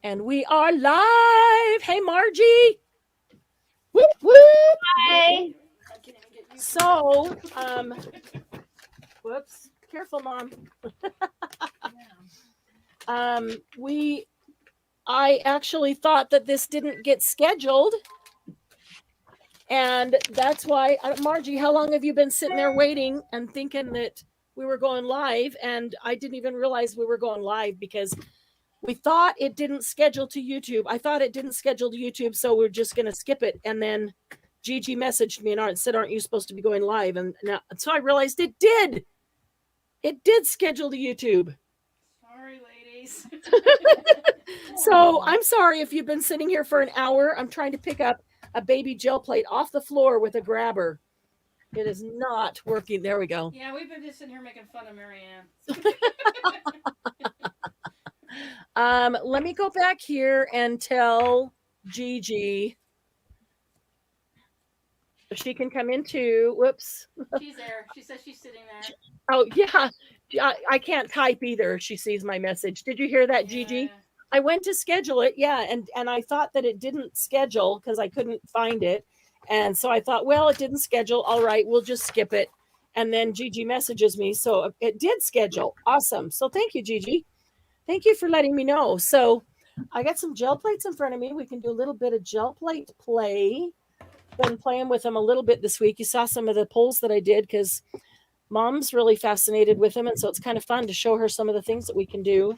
And we are live. Hey, Margie. Whoop, whoop. Hi. So, whoops. Careful, Mom. We, I actually thought that this didn't get scheduled. And that's why, Margie, how long have you been sitting there waiting and thinking that we were going live? And I didn't even realize we were going live because we thought it didn't schedule to YouTube. I thought it didn't schedule to YouTube, so we're just going to skip it. And then Gigi messaged me and said, "Aren't you supposed to be going live?" And now, so I realized it did. It did schedule to YouTube. Sorry, ladies. So I'm sorry if you've been sitting here for an hour. I'm trying to pick up a baby gel plate off the floor with a grabber. It is not working. There we go. Yeah, we've been just sitting here making fun of Marianne. Let me go back here and tell Gigi if she can come in too. Whoops. She's there. She says she's sitting there. Oh, yeah. I can't type either. She sees my message. Did you hear that, Gigi? Yeah. I went to schedule it. Yeah. And I thought that it didn't schedule because I couldn't find it. And so I thought, well, it didn't schedule. All right, we'll just skip it. And then Gigi messages me. So it did schedule. Awesome. So thank you, Gigi. Thank you for letting me know. So I got some gel plates in front of me. We can do a little bit of gel plate play. Been playing with them a little bit this week. You saw some of the pulls that I did because Mom's really fascinated with them. And so it's kind of fun to show her some of the things that we can do.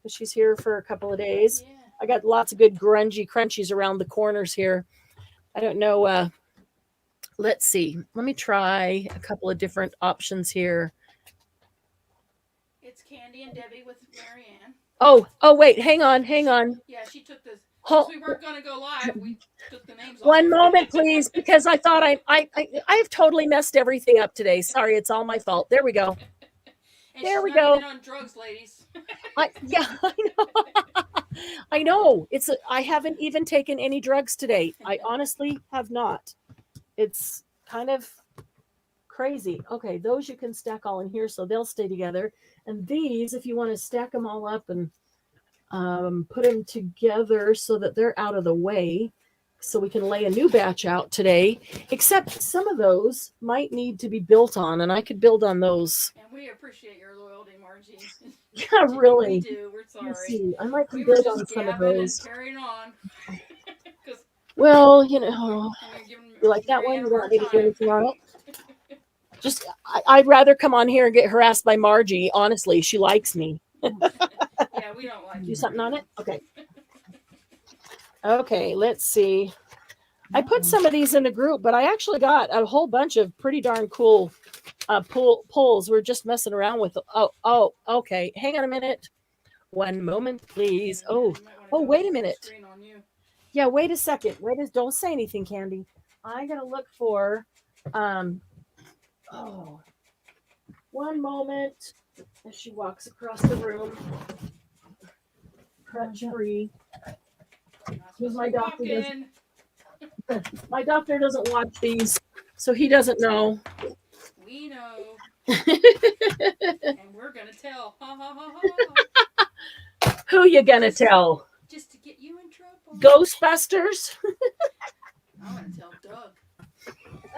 She's here for a couple of days. Yeah. I got lots of good grungy crunchies around the corners here. I don't know. Let's see. Let me try a couple of different options here. It's Candy and Debbie with Marianne. Oh, wait. Hang on. Yeah, she took this. Since we weren't going to go live, we took the names off. One moment, please, because I thought I've totally messed everything up today. Sorry, it's all my fault. There we go. And There we she's not go. even on drugs, ladies. I know. I know. I haven't even taken any drugs today. I honestly have not. It's kind of crazy. Okay, those you can stack all in here so they'll stay together. And these, if you want to stack them all up and put them together so that they're out of the way, so we can lay a new batch out today. Except some of those might need to be built on, and I could build on those. And we appreciate your loyalty, Margie. Yeah, really. We do. We're sorry. Let's see. I might We were build just on some of gabbing those. and carrying on. Well, And you like that one? You want me to do anything on it? Just, I'd rather come on here and get harassed by Margie. Honestly, she likes me. Yeah, we don't like Do you. something on it? Okay. Okay, let's see. I put some of these in the group, but I actually got a whole bunch of pretty darn cool pulls. We're just messing around with. Oh, okay. Hang on a minute. One moment, please. Oh, wait a minute. Yeah, wait a second. Don't say anything, Candy. I gotta look for. One moment. As she walks across the room, crutch free. Who's my doctor? My doctor doesn't watch these, so he doesn't know. We know. And we're gonna tell. Ha ha ha ha. Who you gonna tell? Just to get you in trouble. Ghostbusters? I'm gonna tell Doug.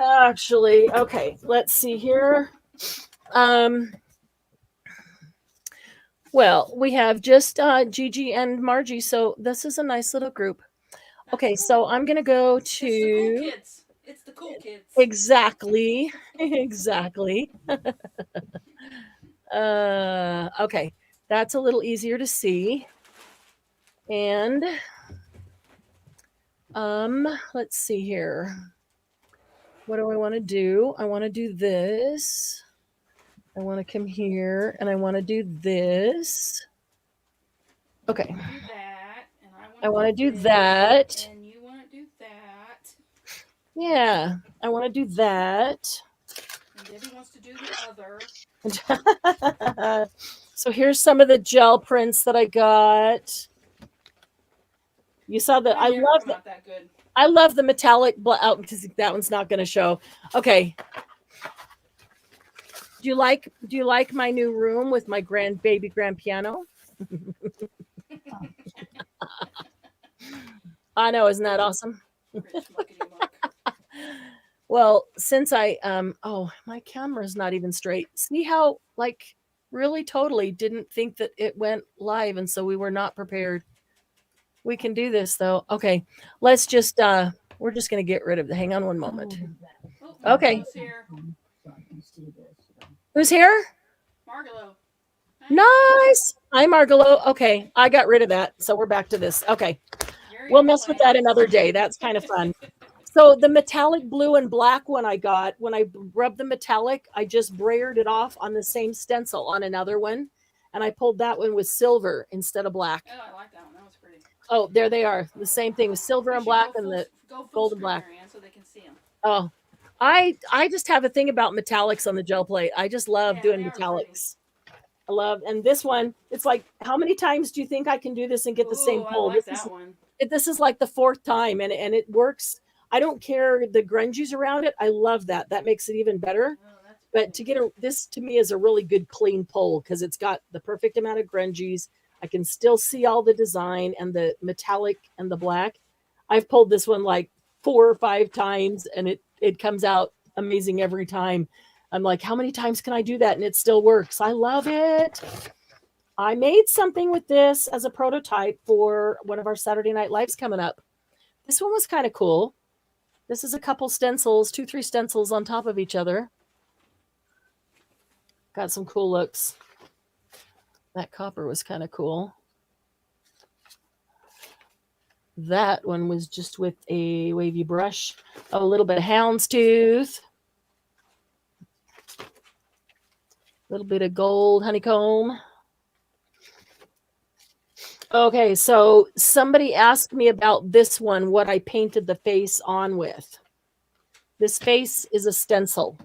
Actually, okay. Let's see here. Well, we have just Gigi and Margie, so this is a nice little group. Okay, so I'm gonna go to. It's the cool kids. Exactly. Okay, that's a little easier to see. And let's see here. What do I want to do? I want to do this. I want to come here and I want to do this. Okay. I want to do that. And you want to do that. Yeah, I want to do that. And Debbie wants to do the other. So here's some of the gel prints that I got. You saw that. I love that. I love the metallic out because that one's not going to show. Okay. Do you like my new room with my baby grand piano? I know, isn't that awesome? Rich muckety muck. Well, since oh, my camera's not even straight. See how, like, really totally didn't think that it went live, and so we were not prepared. We can do this, though. Okay, let's just, we're just going to get rid of the, hang on one moment. Oh, Okay. Margalo's here. Who's here? Margalo. Nice. Hi, Margalo. Okay, I got rid of that, so we're back to this. Okay, Gary we'll mess with that Lance. another day. That's kind of fun. So the metallic blue and black one I got, when I rubbed the metallic, I just brayered it off on the same stencil on another one. And I pulled that one with silver instead of black. Oh, I like that one. That was pretty. Oh, there they are. The same thing with silver and black and the go gold and screen, black. Marianne, so they can see them. Oh, I just have a thing about metallics on the gel plate. I just love doing metallics. I love, and this one, it's like, how many times do you think I can do this and get the same pull? I like that one. This is like the fourth time, and it works. I don't care the grunges around it. I love that. That makes it even better. Oh, but to get this to me is a really good clean pull because it's got the perfect amount of grungies. I can still see all the design and the metallic and the black. I've pulled this one like 4 or 5 times, and it comes out amazing every time. I'm like, how many times can I do that? And it still works. I love it. I made something with this as a prototype for one of our Saturday Night Lives coming up. This one was kind of cool. This is a couple stencils, 2-3 stencils on top of each other. Got some cool looks. That copper was kind of cool. That one was just with a wavy brush. A little bit of houndstooth. A little bit of gold honeycomb. Okay, so somebody asked me about this one, what I painted the face on with. This face is a stencil.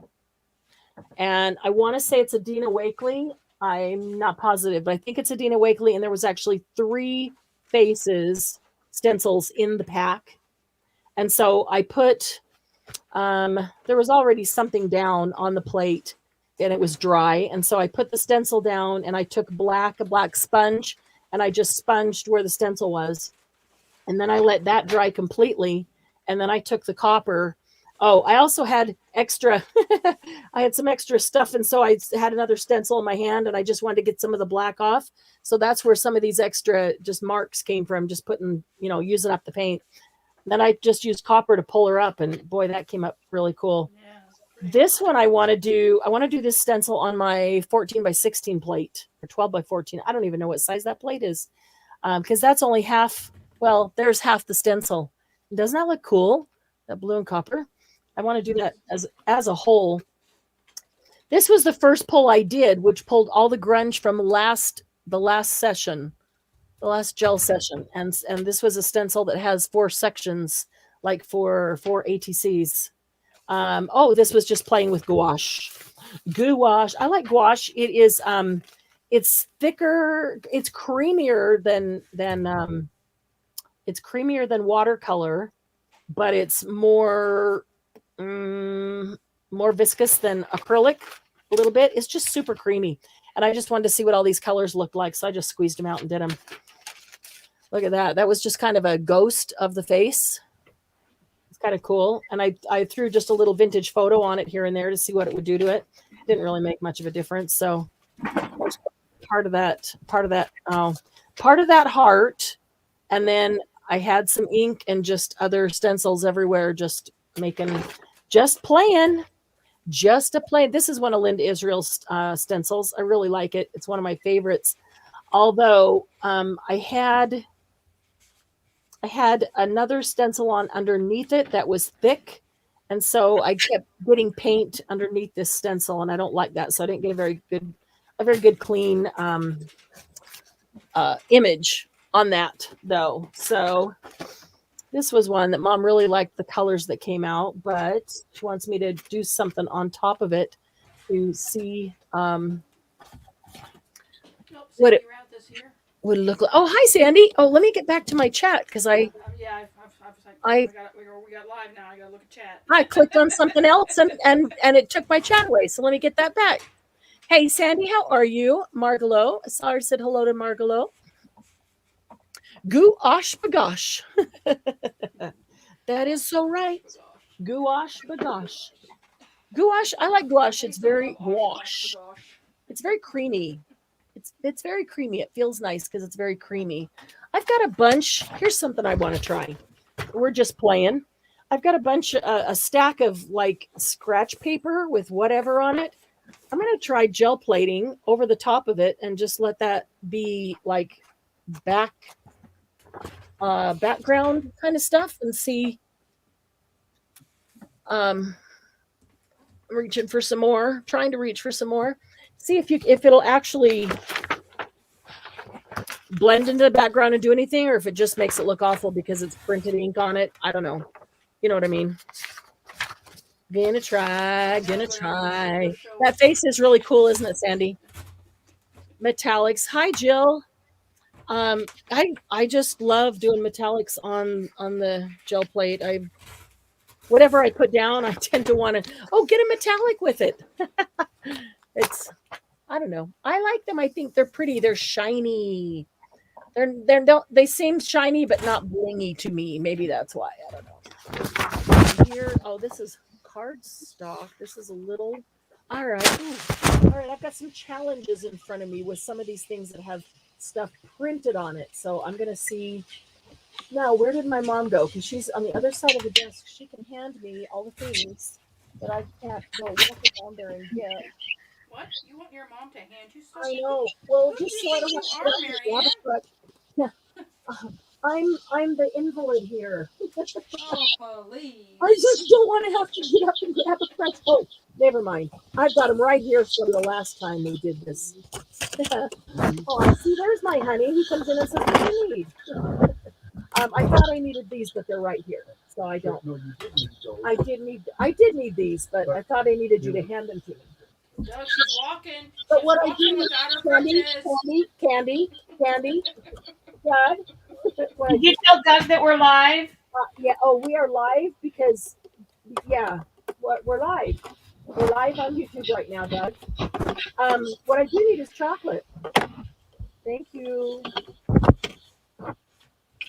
And I want to say it's a Dina Wakley. I'm not positive, but I think it's a Dina Wakley. And there was actually 3 faces, stencils in the pack. And so I put, there was already something down on the plate and it was dry. And so I put the stencil down and I took a black sponge, and I just sponged where the stencil was. And then I let that dry completely. And then I took the copper. Oh, I also had extra, I had some extra stuff. And so I had another stencil in my hand, and I just wanted to get some of the black off. So that's where some of these extra just marks came from, just putting, using up the paint. Then I just used copper to pull her up, and boy, that came up really cool. Yeah, this one I want to do this stencil on my 14x16 plate, or 12x14. I don't even know what size that plate is, because that's only half. Well, there's half the stencil. Doesn't that look cool? That blue and copper. I want to do that as a whole. This was the first pull I did, which pulled all the grunge from the last session, the last gel session. And this was a stencil that has 4 sections, like for 4 ATCs. Oh, this was just playing with gouache. Gouache. I like gouache. It is it's thicker, it's creamier than watercolor, but it's more viscous than acrylic a little bit. It's just super creamy. And I just wanted to see what all these colors looked like. So I just squeezed them out and did them. Look at that. That was just kind of a ghost of the face. It's kind of cool. And I threw just a little vintage photo on it here and there to see what it would do to it. Didn't really make much of a difference. So part of that heart. And then I had some ink and just other stencils everywhere, just playing. This is one of Linda Israel's stencils. I really like it. It's one of my favorites. Although I had another stencil on underneath it that was thick, and so I kept getting paint underneath this stencil, and I don't like that. So I didn't get a very good clean image on that, though. So this was one that Mom really liked the colors that came out, but she wants me to do something on top of it to see what it would look like. Oh, hi, Sandy. Oh, let me get back to my chat because we got live now. I got to look at chat. I clicked on something else and it took my chat away. So let me get that back. Hey, Sandy, how are you? Margalo. Sorry, said hello to Margalo. Gouache bagosh. That is so right. Oh, gosh. Gouache bagosh. Gouache. I like gouache. It's very gouache. Gosh. It's very creamy. It's very creamy. It feels nice because it's very creamy. I've got a bunch. Here's something I want to try. We're just playing. I've got a stack of like scratch paper with whatever on it. I'm gonna try gel plating over the top of it and just let that be like background kind of stuff and see. Reaching for some more, trying to reach for some more. See if it'll actually blend into the background and do anything, or if it just makes it look awful because it's printed ink on it. I don't know. You know what I mean? Gonna try. That face is really cool, isn't it, Sandy? Metallics. Hi, Jill. I just love doing metallics on the gel plate. Whatever I put down, I tend to want to get a metallic with it. I don't know. I like them. I think they're pretty. They're shiny. They seem shiny but not blingy to me. Maybe that's why. I don't know. Here, this is cardstock. This is a little. All right. Ooh. All right. I've got some challenges in front of me with some of these things that have stuff printed on it. So I'm gonna see. Now, where did my mom go? Because she's on the other side of the desk. She can hand me all the things that I can't go walk down there and get. What? You want your mom to hand you stuff? I know. Well, Who just do so I you don't think have you are, to Marianne? Yeah. I'm the invalid here. Oh, please. I just don't want to have to get up and grab a fresh. Oh, never mind. I've got them right here from the last time we did this. Oh, see, there's my honey. He comes in and says, "What do you need?" I thought I needed these, but they're right here, so I don't. No, you did need those. I did need these, but I thought I needed you to hand them to me. Doug, she's walking. But She's what I walking do need without her candy, crutches. Dad. What I Did you tell Doug that we're live? yeah. Oh, we are live because, yeah, we're live. We're live on YouTube right now, Doug. What I do need is chocolate. Thank you.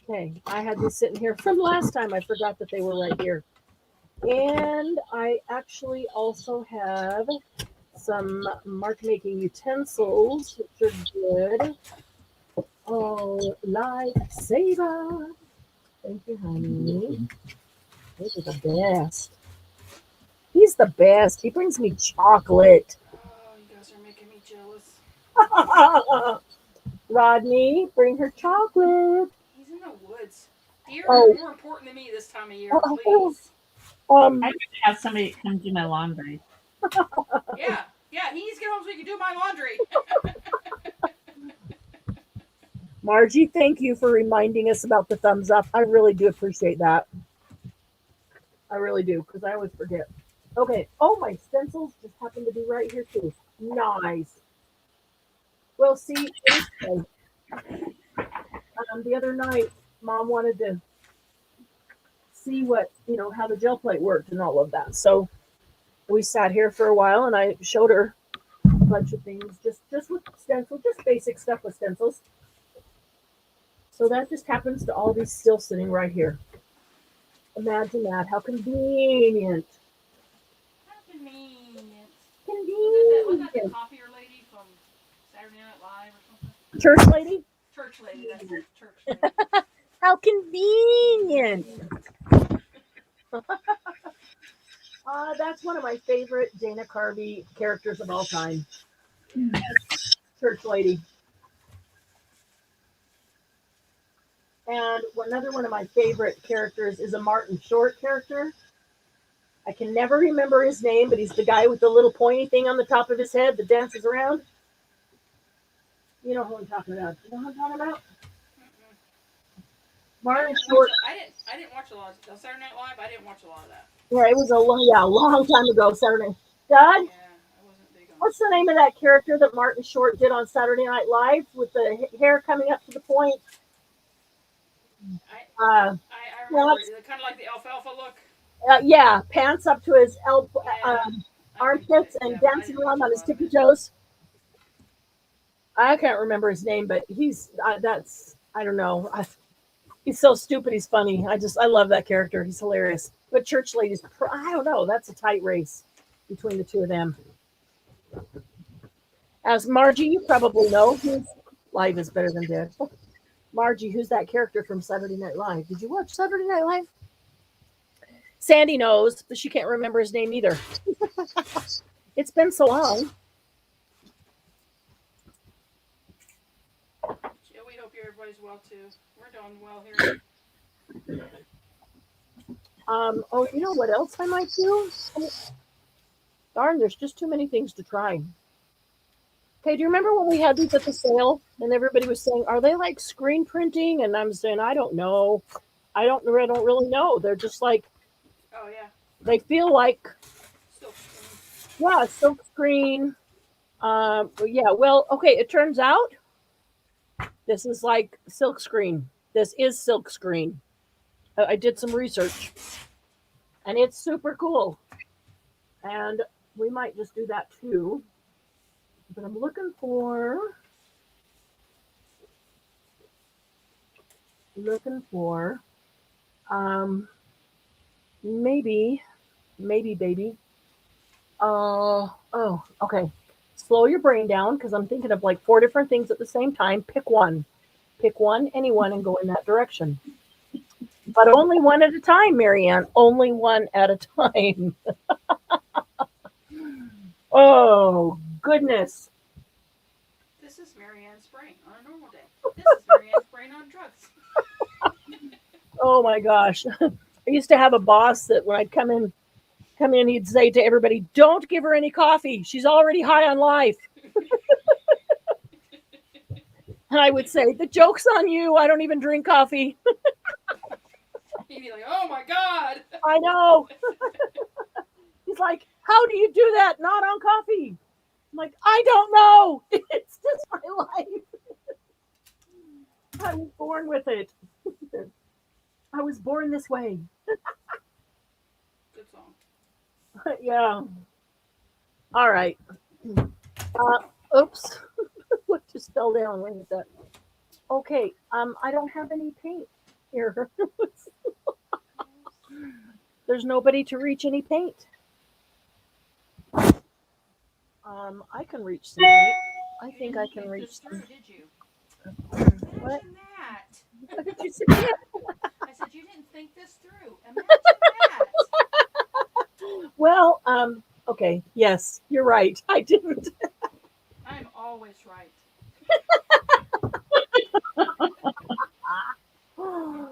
Okay, I had these sitting here from last time. I forgot that they were right here. And I actually also have some mark making utensils, which are good. Oh, lifesaver. Thank you, honey. Those are the best. He's the best. He brings me chocolate. Oh, you guys are making me jealous. Rodney, bring her chocolate. He's in the woods. Deer Oh. are more important to me this time of year, Oh. please. I need to have somebody come do my laundry. Yeah, he needs to get home so he can do my laundry. Margie, thank you for reminding us about the thumbs up. I really do appreciate that. I really do, because I always forget. Okay. Oh, my stencils just happen to be right here, too. Nice. Well, see, the other night, Mom wanted to see what, how the gel plate worked and all of that. So we sat here for a while, and I showed her a bunch of things, just with stencils, just basic stuff with stencils. So that just happens to all be still sitting right here. Imagine that. How convenient. How convenient. Convenient. Wasn't that the copier lady from Saturday Night Live or something? Church lady? Church lady, that's it. Church lady. How convenient. That's one of my favorite Dana Carvey characters of all time. Church lady. And another one of my favorite characters is a Martin Short character. I can never remember his name, but he's the guy with the little pointy thing on the top of his head that dances around. You know who I'm talking about. You know who I'm talking about? Martin Short. I didn't watch a lot of Saturday Night Live. I didn't watch a lot of that. Yeah, it was a long time ago. Saturday. Dad, Yeah, I wasn't big on. What's the name of that character that Martin Short did on Saturday Night Live with the hair coming up to the point? I remember kind of like the alfalfa look. Yeah, pants up to his Yeah. armpits and dancing around on his tippy toes. I can't remember his name, but he's I don't know. He's so stupid. He's funny. I love that character. He's hilarious. But church ladies, I don't know. That's a tight race between the two of them. As Margie, you probably know who's live is better than dead. Margie, who's that character from Saturday Night Live? Did you watch Saturday Night Live? Sandy knows, but she can't remember his name either. It's been so long. Yeah, we hope everybody's well too. We're doing well here. Oh, you know what else I might do? Darn, there's just too many things to try. Okay, do you remember when we had these at the sale and everybody was saying, are they like screen printing? And I'm saying, I don't know. I don't really know. They're just like, Oh yeah. they feel like, Silk screen. yeah, silk screen. Yeah, well, okay, it turns out this is like silk screen. This is silk screen. I did some research and it's super cool. And we might just do that too. But I'm looking for maybe baby. Oh, okay. Slow your brain down because I'm thinking of like 4 different things at the same time. Pick one, anyone, and go in that direction. But only one at a time, Marianne. Only one at a time. Oh, goodness. This is Marianne's brain on a normal day. This is Marianne's brain on drugs. Oh my gosh. I used to have a boss that when I'd come in, he'd say to everybody, don't give her any coffee. She's already high on life. And I would say, the joke's on you. I don't even drink coffee. He'd be like, oh my God. I know. He's like, how do you do that? Not on coffee. I'm like, I don't know. It's just my life. I was born with it. I was born this way. Good song. Yeah. All right. Oops. What just fell down? Look at that. Okay. I don't have any paint here. There's nobody to reach any paint. I can reach some paint. I think I can reach some. Did you? What? Imagine that. What did you say? I said you didn't think this through. Imagine that. Well, okay. Yes, you're right. I didn't. I'm always right.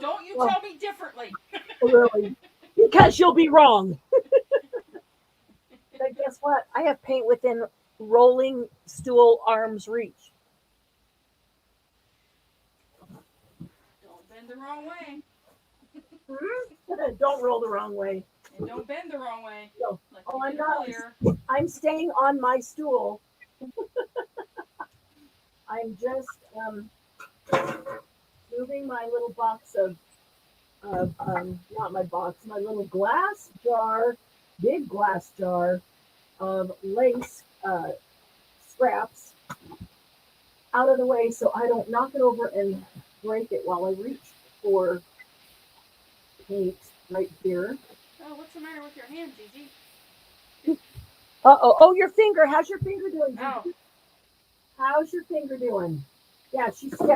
Don't you tell me differently. Really? Because you'll be wrong. But guess what? I have paint within rolling stool arm's reach. Don't bend the wrong way. Don't roll the wrong way. And don't bend the wrong way. No. Like Oh, you I'm did not. earlier. I'm staying on my stool. I'm just moving my little box of not my box, my little glass jar, big glass jar of lace scraps out of the way so I don't knock it over and break it while I reach for paint right here. Oh, what's the matter with your hand, Gigi? Uh-oh. Oh, your finger. How's your finger doing, Gigi? Oh. How's your finger doing? Yeah,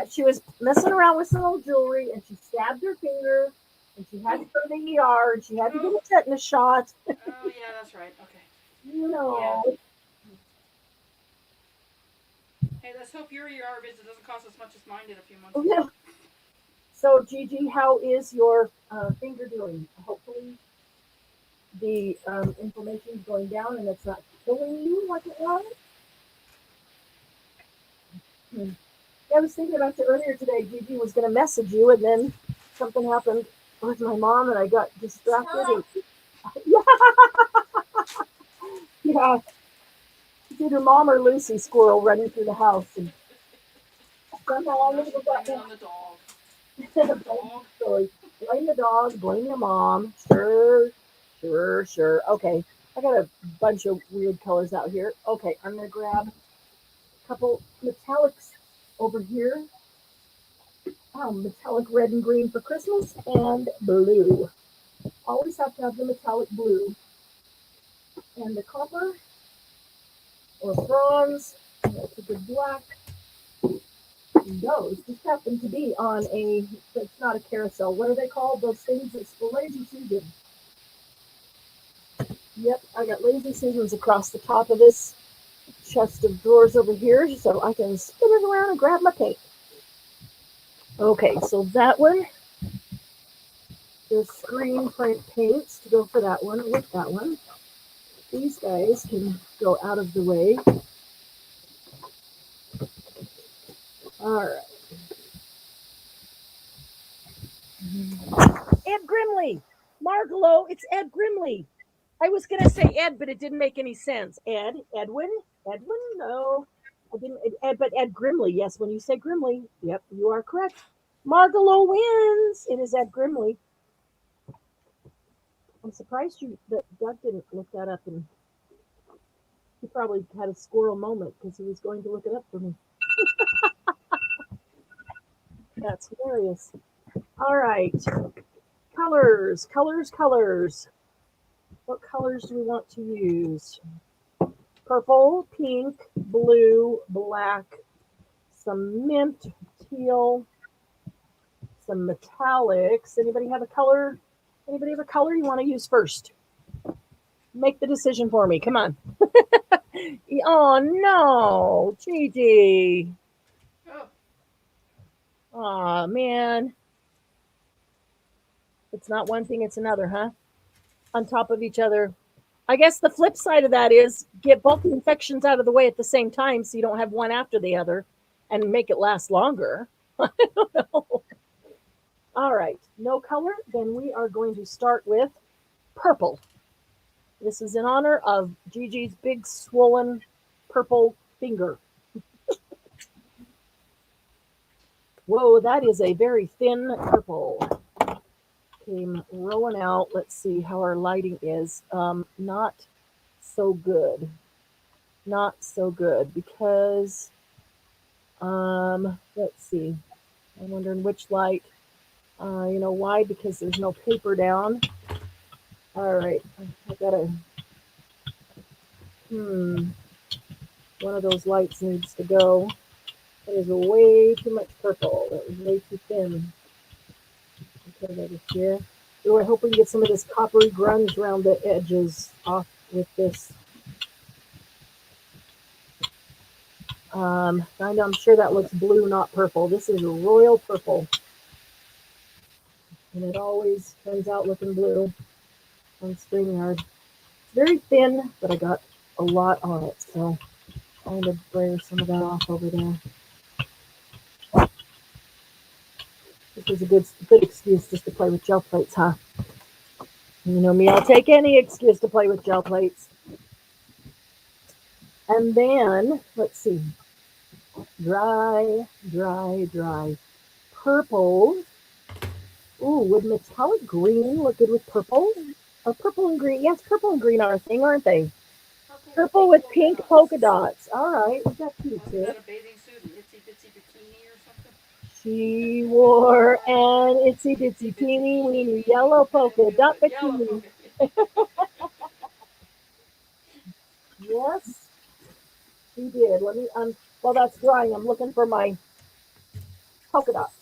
she was messing around with some old jewelry and she stabbed her finger and she had to go to the ER and she had to get a tetanus shot. Oh, yeah, that's right. Okay. You know. Yeah. Hey, let's hope your ER visit doesn't cost as much as mine did a few months ago. Yeah. So, Gigi, how is your finger doing? Hopefully the inflammation is going down and it's not killing you like it was. I was thinking about you earlier today. Gigi was going to message you, and then something happened with my mom, and I got distracted. Yeah. Yeah. It's either Mom or Lucy Squirrel running through the house. And somehow I never got Blame it on the dog. Blame the dog, blame your mom. Sure. Okay. I got a bunch of weird colors out here. Okay, I'm going to grab a couple metallics over here. metallic red and green for Christmas, and blue. Always have to have the metallic blue. And the copper or bronze, that's a good black. Those just happen to be on it's not a carousel. What are they called? Those things that's the lazy Susan. Yep, I got lazy Susans across the top of this chest of drawers over here so I can spin it around and grab my paint. Okay, so that one, there's screen print paints to go for that one with that one. These guys can go out of the way. All right. Ed Grimley. Margalo, it's Ed Grimley. I was going to say Ed, but it didn't make any sense. Edwin, no. I didn't, Ed, but Ed Grimley, yes, when you say Grimley, yep, you are correct. Margalo wins. It is Ed Grimley. I'm surprised that Doug didn't look that up, and he probably had a squirrel moment because he was going to look it up for me. That's hilarious. All right. Colors. What colors do we want to use? Purple, pink, blue, black, some mint, teal, some metallics. Anybody have a color? Anybody have a color you want to use first? Make the decision for me. Come on. Oh, no. Gigi. Oh, man. It's not one thing, it's another, huh? On top of each other. I guess the flip side of that is get both the infections out of the way at the same time so you don't have one after the other and make it last longer. I don't know. All right, no color. Then we are going to start with purple. This is in honor of Gigi's big swollen purple finger. Whoa, that is a very thin purple. Came rolling out. Let's see how our lighting is. Not so good. Not so good because, let's see. I'm wondering which light. You know why? Because there's no paper down. All right, I gotta. One of those lights needs to go. That is way too much purple. That was way too thin. Put it over here. Oh, I hope we can get some of this coppery grunge around the edges off with this. I'm sure that looks blue, not purple. This is a royal purple. And it always turns out looking blue on StreamYard. It's very thin, but I got a lot on it, so I'm going to blare some of that off over there. This is a good excuse just to play with gel plates, huh? You know me, I'll take any excuse to play with gel plates. And then, let's see. Dry. Purple. Ooh, would metallic green look good with purple? Or purple and green? Yes, purple and green are a thing, aren't they? Purple with pink polka dots. All right, we got two too. Was that a bathing suit, an itsy bitsy bikini or something? She wore an itsy bitsy teeny weeny yellow polka dot bikini. Yes, she did. Let me while that's drying, I'm looking for my polka dots.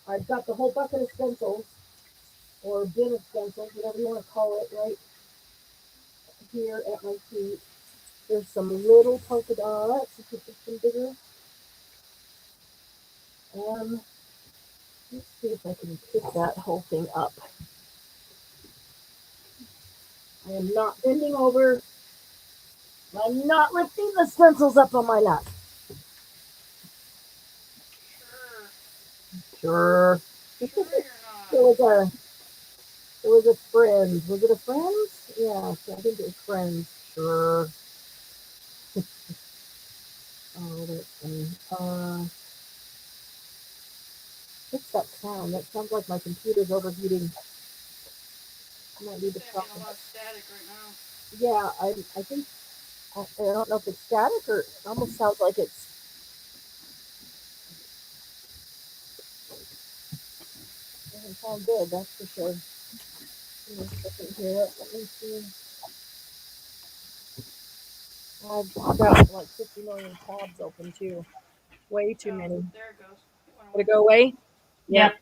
I've got the whole bucket of stencils, or bin of stencils, whatever you want to call it, right here at my feet. There's some little polka dots. You could put some bigger. Let's see if I can pick that whole thing up. I am not bending over. I'm not lifting the stencils up on my lap. Sure. It was a friend. Was it a friend? Yeah, I think it was friends. Sure. Oh, that's funny. What's that sound? That sounds like my computer's overheating. I might need to stop. A lot of static right now. Yeah, I think I don't know if it's static or it almost sounds like it's. It's all good, that's for sure. Give me a second here. Let me see. I've got like 50 million tabs open too. Way too many. There it goes. Did it go away? Yeah. Yep.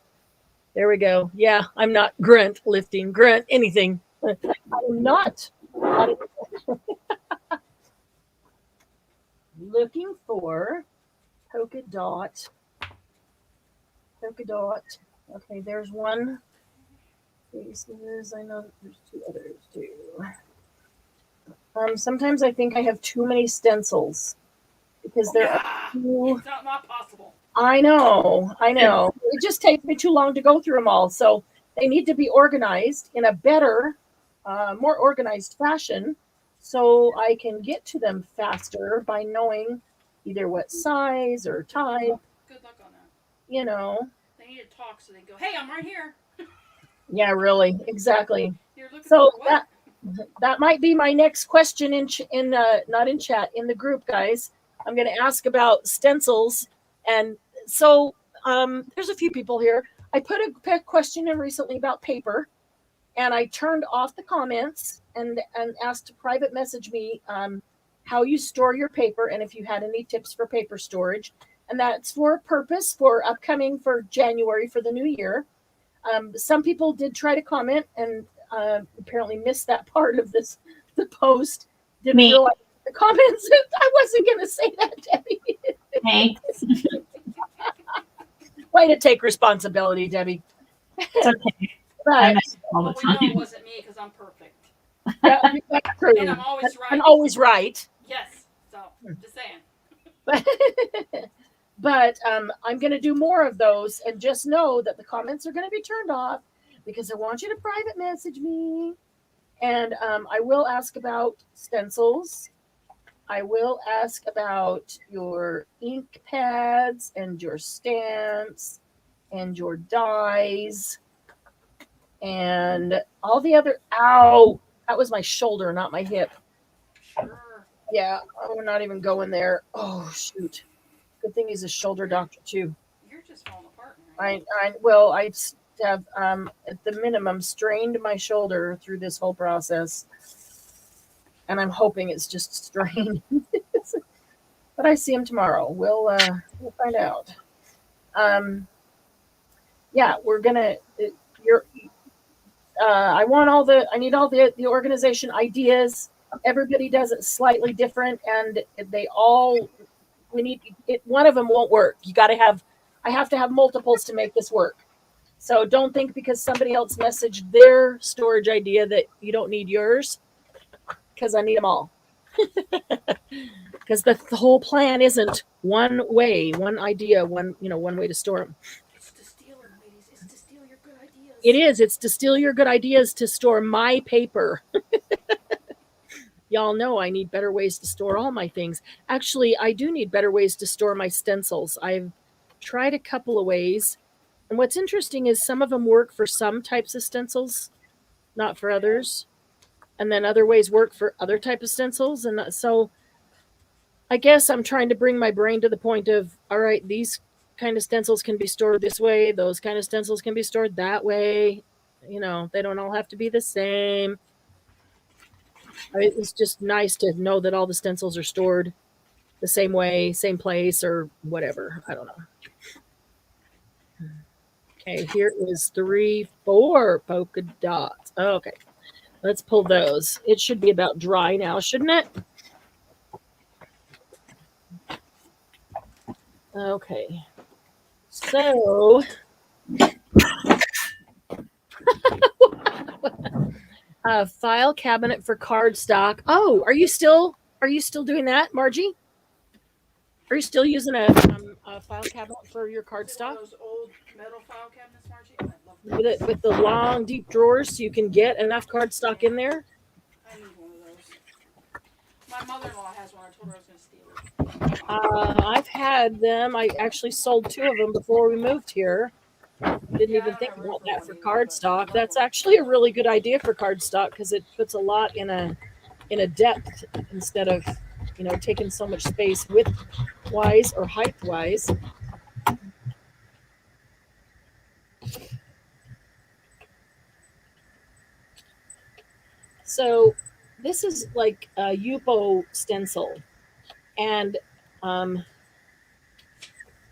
There we go. Yeah, I'm not grunt lifting, grunt anything. I'm not. Looking for polka dot. Polka dot. Okay, there's one. Faces. I know there's two others too. Sometimes I think I have too many stencils because there are too. It's not possible. I know. It just takes me too long to go through them all. So they need to be organized in a better, more organized fashion so I can get to them faster by knowing either what size or type, Good luck on that. you know. They need to talk so they go, hey, I'm right here. Yeah, really. Exactly. You're looking So for what? that might be my next question not in chat, in the group, guys. I'm going to ask about stencils. And so there's a few people here. I put a question in recently about paper, and I turned off the comments and asked to private message me how you store your paper and if you had any tips for paper storage. And that's for a purpose for upcoming for January for the new year. Some people did try to comment and apparently missed that part of the post. Didn't Me. realize the comments. I wasn't going to say that, Debbie. Thanks. Way to take responsibility, Debbie. It's okay. I But mess up all Well, the we know it time. wasn't me because I'm perfect. yeah, that's true. And I'm always right. I'm always right. Yes. So, just saying. But I'm going to do more of those, and just know that the comments are going to be turned off because I want you to private message me. And I will ask about stencils. I will ask about your ink pads and your stamps and your dies and all the other. Ow! That was my shoulder, not my hip. Sure. Yeah, we're not even going there. Oh, shoot. Good thing he's a shoulder doctor, too. You're just falling apart. Man. I have, at the minimum, strained my shoulder through this whole process. And I'm hoping it's just strain. But I see him tomorrow. We'll find out. Yeah, we're gonna. I need all the organization ideas. Everybody does it slightly different, and we need it. One of them won't work. I have to have multiples to make this work. So don't think because somebody else messaged their storage idea that you don't need yours, because I need them all. Because the whole plan isn't one way, one idea, one way to store them. It's to steal them, ladies. It's to steal your good ideas. It is. It's to steal your good ideas to store my paper. Y'all know I need better ways to store all my things. Actually, I do need better ways to store my stencils. I've tried a couple of ways. And what's interesting is some of them work for some types of stencils, not for others. And then other ways work for other types of stencils. And so I guess I'm trying to bring my brain to the point of, all right, these kind of stencils can be stored this way. Those kind of stencils can be stored that way. They don't all have to be the same. It's just nice to know that all the stencils are stored the same way, same place, or whatever. I don't know. Okay, here is 4 polka dots. Okay, let's pull those. It should be about dry now, shouldn't it? Okay, so a file cabinet for cardstock. Oh, are you still doing that, Margie? Are you still using a file cabinet for your Is it one cardstock? of those old metal file cabinets, Margie? I love those. With the long, deep drawers so you can get enough cardstock in there? I need one of those. My mother-in-law has one. I told her I was going to steal it. I've had them. I actually sold 2 of them before we moved here. Didn't Yeah, I even don't think have room about for that one for either, but I cardstock. love That's one. actually a really good idea for cardstock because it puts a lot in a depth instead of taking so much space width wise or height wise. So this is like a Yupo stencil, and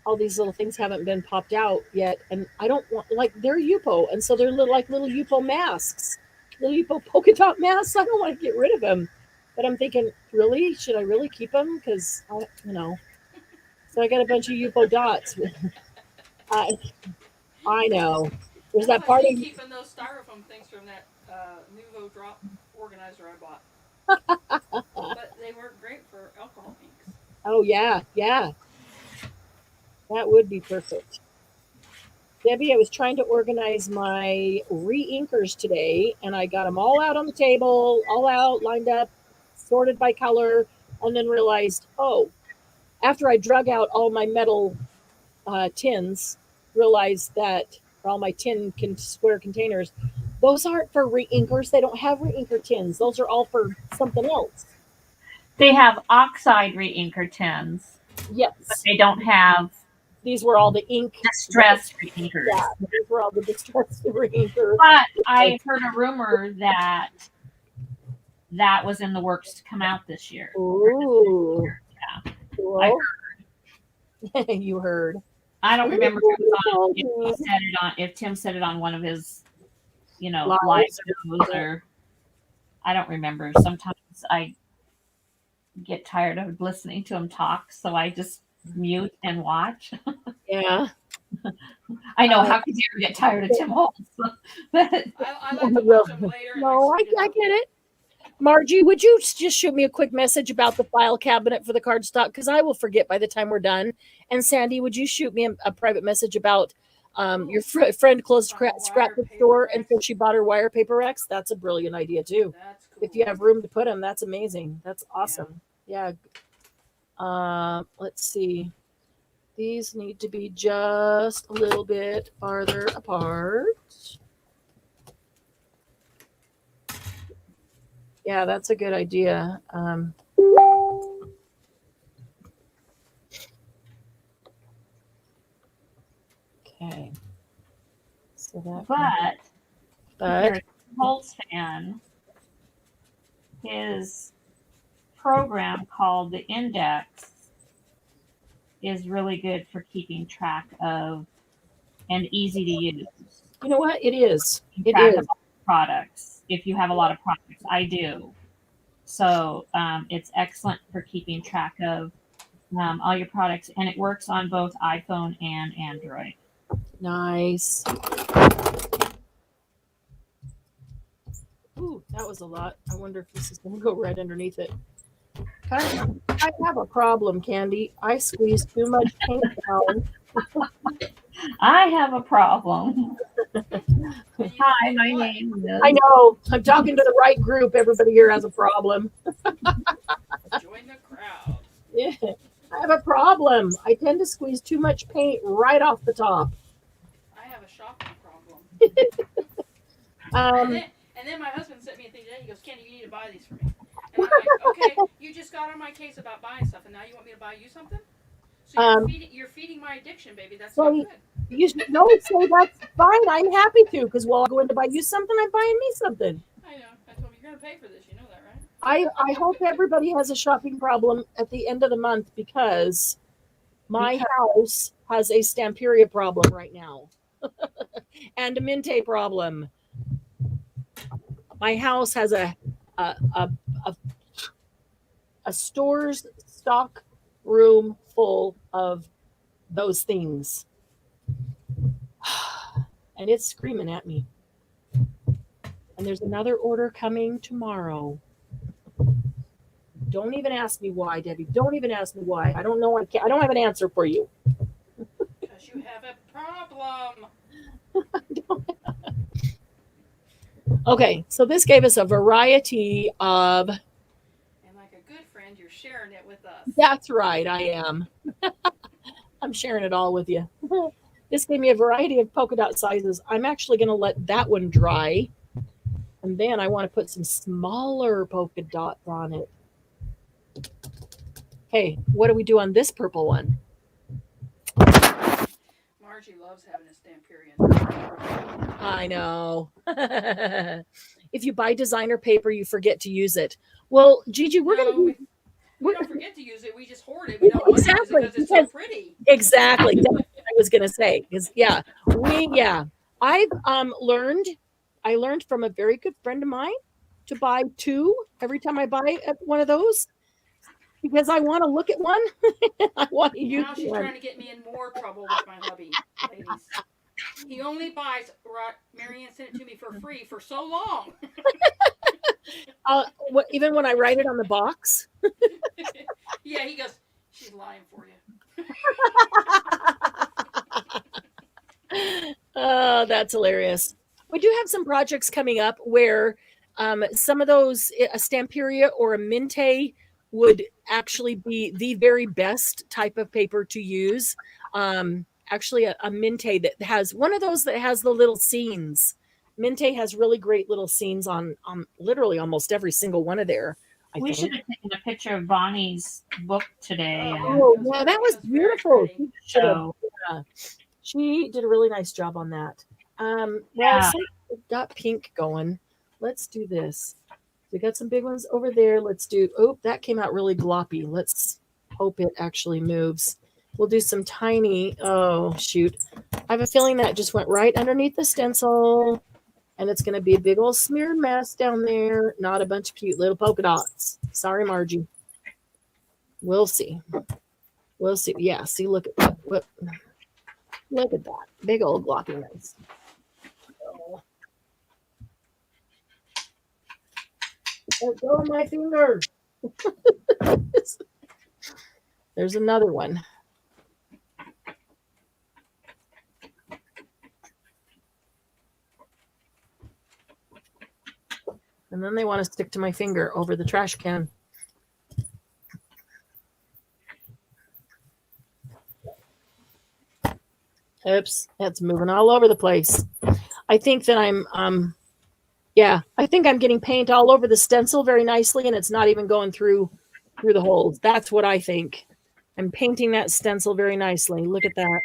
all these little things haven't been popped out yet, and I don't want, like, they're Yupo, and so they're like little Yupo masks, little Yupo polka dot masks. I don't want to get rid of them, but I'm thinking, really, should I really keep them? Because so I got a bunch of Yupo dots. I know. There's that part of keeping those styrofoam things from that Nuvo drop organizer I bought. But they work great for alcohol inks. Oh yeah, that would be perfect. Debbie, I was trying to organize my re-inkers today, and I got them all out on the table, all out, lined up, sorted by color, and then realized, after I drug out all my metal tins, realized that all my square containers, those aren't for re-inkers. They don't have re-inker tins. Those are all for something else. They have oxide re-inker tins, Yes. but they don't have These were all the ink. distressed re-inkers. Yeah, these were all the distressed re-inkers. But I heard a rumor that was in the works to come out this year. Ooh. Yeah. Cool. I heard. You heard. I don't remember if Tim said it on one of his, live shows, or I don't remember. Sometimes I get tired of listening to him talk, so I just mute and watch. Yeah. I know. How could you ever get tired of Tim Holtz? I like to watch them later. No, I get it. Margie, would you just shoot me a quick message about the file cabinet for the cardstock? Because I will forget by the time we're done. And Sandy, would you shoot me a private message about your friend closed scrapbook store and so she bought her wire paper racks? That's a brilliant idea too. That's cool. If you have room to put them, that's amazing. That's awesome. Yeah. Let's see. These need to be just a little bit farther apart. Yeah, that's a good idea. Okay. So that. But if you're a Holtz fan, his program called the Index is really good for keeping track of and easy to use. You know what? It is. It Track is. of products. If you have a lot of products, I do. So it's excellent for keeping track of all your products, and it works on both iPhone and Android. Nice. Ooh, that was a lot. I wonder if this is going to go right underneath it. I have a problem, Candy. I squeeze too much paint down. I have a problem. Hi, my name is. I know. I'm talking to the right group. Everybody here has a problem. Join the crowd. Yeah, I have a problem. I tend to squeeze too much paint right off the top. I have a shopping problem. And then my husband sent me a thing today. He goes, Kenny, you need to buy these for me. And I'm like, okay, you just got on my case about buying stuff, and now you want me to buy you something? So you're feeding my addiction, baby. That's not good. You should no say that's fine. I'm happy to, because while I go in to buy you something, I'm buying me something. I know. I told him you're gonna pay for this. You know that, right? I hope everybody has a shopping problem at the end of the month, because my house has a Stamperia problem right now and a Minte problem. My house has a store's stock room full of those things, and it's screaming at me. And there's another order coming tomorrow. Don't even ask me why, Debbie. Don't even ask me why. I don't know. I don't have an answer for you. Because you have a problem. Okay, so this gave us a variety of. And like a good friend, you're sharing it with us. That's right, I am. I'm sharing it all with you. This gave me a variety of polka dot sizes. I'm actually going to let that one dry. And then I want to put some smaller polka dots on it. Okay, what do we do on this purple one? Margie loves having a Stamperian. I know. if you buy designer paper, you forget to use it. Well, Gigi, we're No, going to we don't forget to use it. We just hoard it. We don't want to use it because it's so pretty. Exactly. That's what I was going to say. Because I've I learned from a very good friend of mine to buy 2 every time I buy one of those, because I want to look at one. I want to use Now she's one. trying to get me in more trouble with my hubby, ladies. He only buys, Marianne sent it to me for free for so long. Even when I write it on the box. Yeah, he goes, she's lying for you. Oh, that's hilarious. We do have some projects coming up where some of those, a Stamperia or a Minte would actually be the very best type of paper to use. Actually, a Minte that has one of those that has the little scenes. Minte has really great little scenes on literally almost every single one of there. We should have taken a picture of Bonnie's book today. Oh, yeah, that was beautiful. So, She did a really nice job on that. We've got pink going. Let's do this. We got some big ones over there. Let's do, that came out really gloppy. Let's hope it actually moves. We'll do some tiny, oh, shoot. I have a feeling that just went right underneath the stencil. And it's going to be a big old smeared mess down there. Not a bunch of cute little polka dots. Sorry, Margie. We'll see. We'll see. Yeah, see, look at that. Look at that. Big old gloppy mess. Let go of my finger. There's another one. And then they want to stick to my finger over the trash can. Oops, that's moving all over the place. I think that I think I'm getting paint all over the stencil very nicely, and it's not even going through the holes. That's what I think. I'm painting that stencil very nicely. Look at that.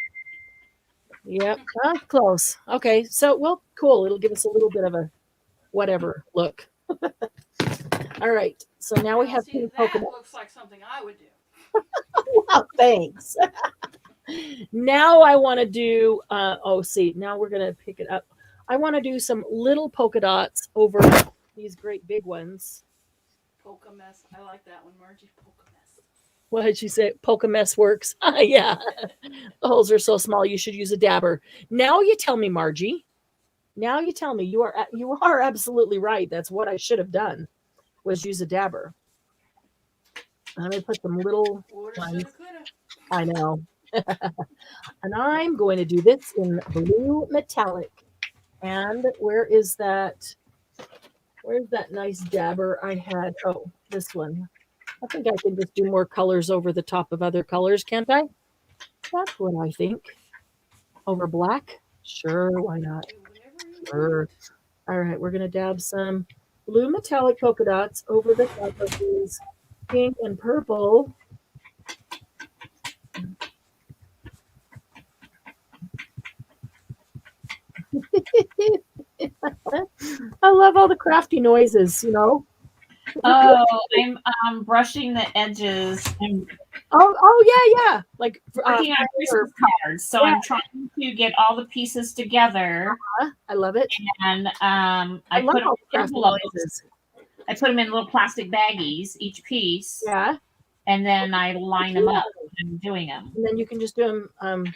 Yep, close. Okay, so, well, cool. It'll give us a little bit of a whatever look. All right, so now we have that Pokemon. looks like something I would do. Wow, thanks. Now I want to do, now we're going to pick it up. I want to do some little polka dots over these great big ones. Polka mess. I like that one, Margie. Polka mess. What did she say? Polka mess works. Yeah. The holes are so small, you should use a dabber. Now you tell me, Margie. Now you tell me. You are absolutely right. That's what I should have done, was use a dabber. I'm going to put some little ones. I know. And I'm going to do this in blue metallic. And where's that nice dabber I had? Oh, this one. I think I can just do more colors over the top of other colors, can't I? That's what I think. Over black? Sure, why not? Sure. All right, we're going to dab some blue metallic polka dots over the top of these pink and purple. I love all the crafty noises, you know. oh, I'm brushing the edges. I'm Yeah. Like working on Christmas cards, so I'm trying to get all the pieces together. I love it. And I put them in envelopes. I put them in little plastic baggies, each piece. Yeah. And then I line them up when I'm doing them. And then you can just do them.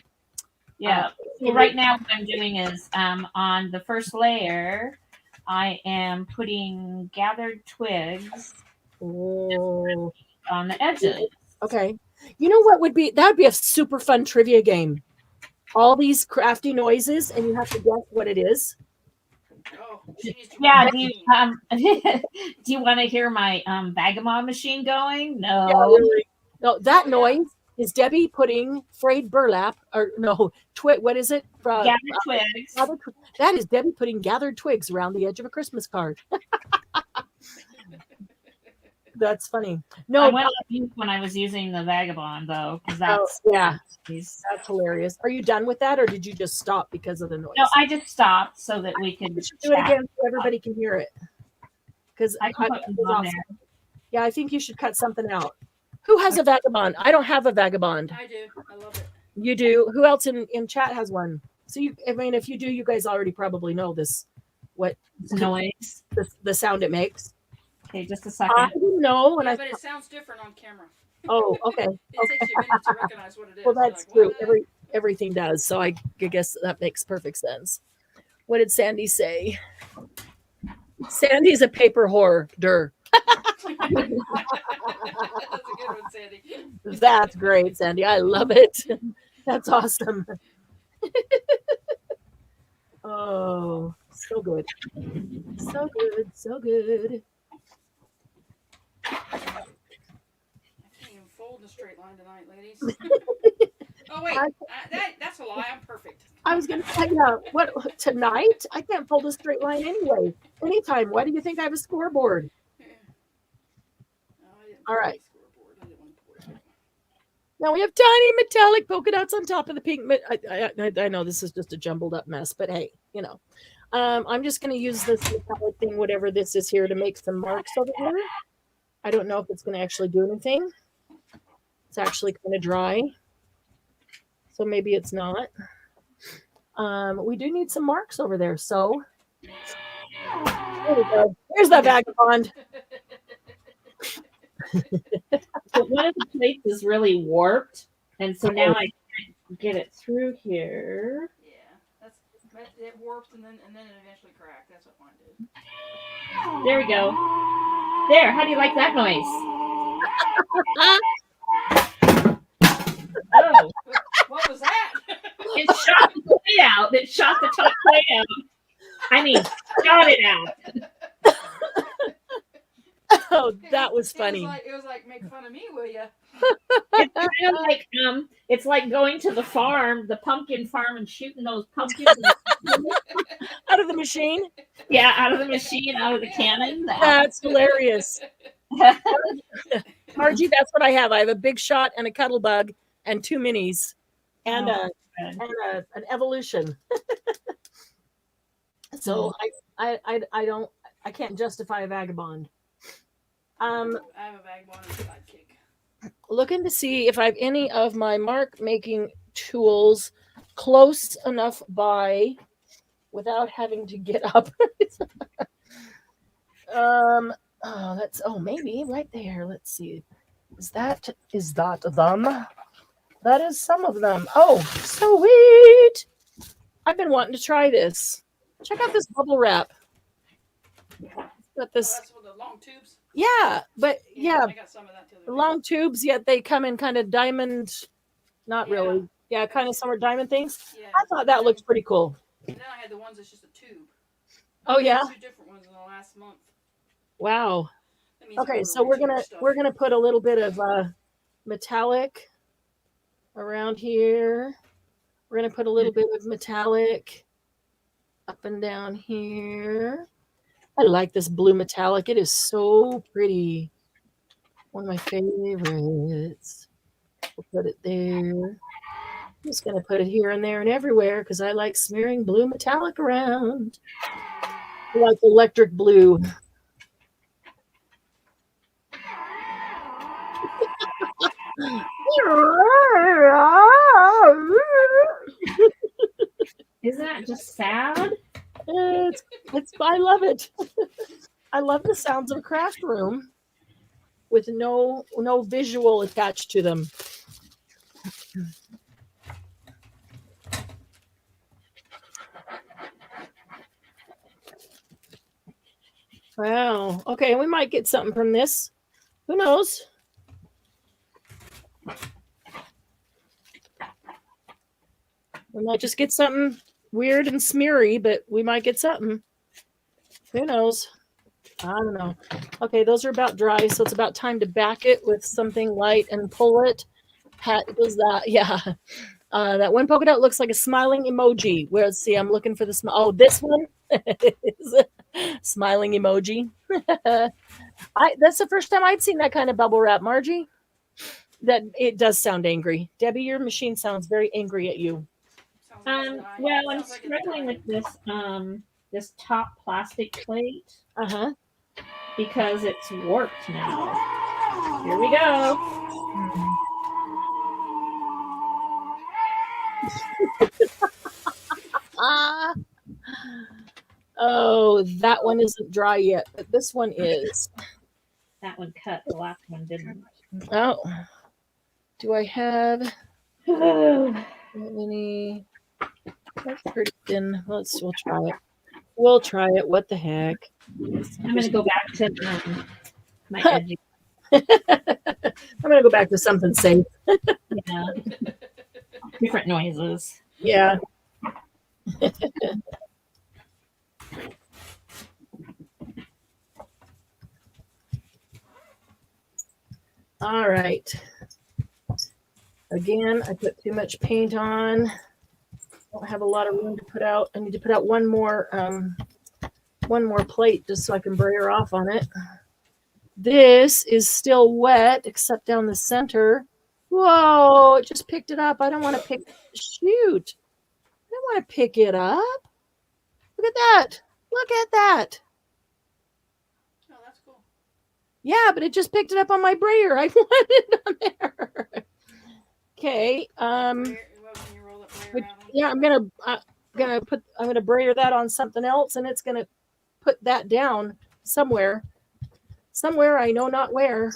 So right now what I'm doing is on the first layer, I am putting gathered twigs on the edges. Okay. You know what would be, that would be a super fun trivia game. All these crafty noises, and you have to guess what it is. Oh, yeah. Do you want to hear my Vagabond machine going? No. Yeah, really. No, that noise is Debbie putting frayed burlap, or no, what is it? Gathered twigs. That is Debbie putting gathered twigs around the edge of a Christmas card. That's funny. No, I went on mute when I was using the Vagabond, though, because that's that's hilarious. Are you done with that, or did you just stop because of the noise? No, I just stopped so that we could do it again so everybody can hear it. because I can put them on there. yeah, I think you should cut something out. Who has a vagabond? I don't have a vagabond. I do. I love it. You do. Who else in chat has one? So I mean, if you do, you guys already probably know this. What Noise. the sound it makes. Okay, just a I second. didn't know, and Yeah, I. but it sounds different on camera. Oh, okay. It takes you a minute to recognize what it is. Well, You're that's like, true. "What?" Everything does. So I guess that makes perfect sense. What did Sandy say? Sandy's a paper hoarder. That's a good one, Sandy. That's great, Sandy. I love it. That's awesome. Oh, so good. So good. So good. I can't even fold in a straight line tonight, ladies. Oh wait, that's a lie. I'm perfect. I was going to say, what tonight? I can't fold a straight line anyway. Anytime. Why do you think I have a scoreboard? Yeah. All right. Scoreboard. I didn't want to pour it out. Now we have tiny metallic polka dots on top of the pink. I know this is just a jumbled up mess, but hey, you know. I'm just going to use this metallic thing, whatever this is here, to make some marks over here. I don't know if it's going to actually do anything. It's actually kind of dry. So maybe it's not. We do need some marks over there. So there we go. Here's the vagabond. But one of the plates is really warped, and so now I can't get it through here. Yeah, it warped and then it eventually cracked. That's what mine did. There we go. There. How do you like that noise? Oh, What was that? it shot the plate out. It shot the top plate out. I mean, shot it out. Oh, that was funny. It was like make fun of me, will you? It's kind of like it's like going to the farm, the pumpkin farm, and shooting those pumpkins Out of the machine. yeah, out of the machine, out of the cannon. That's hilarious. Margie, that's what I have. I have a big shot and a cuddle bug and 2 minis and an evolution. So I can't justify a vagabond. I have a vagabond and a sidekick. Looking to see if I have any of my mark making tools close enough by without having to get up. Maybe right there. Let's see. Is that them? That is some of them. Oh, sweet. I've been wanting to try this. Check out this bubble wrap. Got this. That's with the long tubes. Yeah, but yeah, I got some of that too. long tubes, yet they come in kind of diamond, not Yeah. really. Yeah, kind of summer diamond things. Yeah. I thought that looked pretty cool. And then I had the ones that's just a tube. Oh yeah. 2 different ones in the last month. Wow. That means Okay, I'm so we're too much gonna stuff. we're gonna put a little bit of metallic around here. We're gonna put a little bit of metallic up and down here. I like this blue metallic. It is so pretty. One of my favorites. We'll put it there. I'm just going to put it here and there and everywhere because I like smearing blue metallic around. I like electric blue. Isn't that just sad? I love it. I love the sounds of a craft room with no visual attached to them. Wow. Okay, we might get something from this. Who knows? We might just get something weird and smeary, but we might get something. Who knows? I don't know. Okay, those are about dry, so it's about time to back it with something light and pull it. Pat does that. Yeah. That one polka dot looks like a smiling emoji. Where, see, I'm looking for the smile. Oh, this one is a smiling emoji. That's the first time I'd seen that kind of bubble wrap, Margie. That it does sound angry. Debbie, your machine sounds very angry at you. Well, I'm struggling with this this top plastic plate. Uh-huh. because it's warped now. Here we go. Oh, that one isn't dry yet, but this one is. That one cut. The last one didn't. Oh, do I have any? That's pretty thin. We'll try it. We'll try it. What the heck? I'm going to go back to my edgy. I'm gonna go back to something safe. Yeah. Different noises. Yeah. All right. Again, I put too much paint on. Don't have a lot of room to put out. I need to put out one more plate just so I can brayer off on it. This is still wet except down the center. Whoa, it just picked it up. I don't want to pick. Shoot. I don't want to pick it up. Look at that. Look at that. Oh, that's cool. Yeah, but it just picked it up on my brayer. I want it on there. Okay. Yeah, I'm gonna brayer that on something else, and it's gonna put that down somewhere. Somewhere I know not where.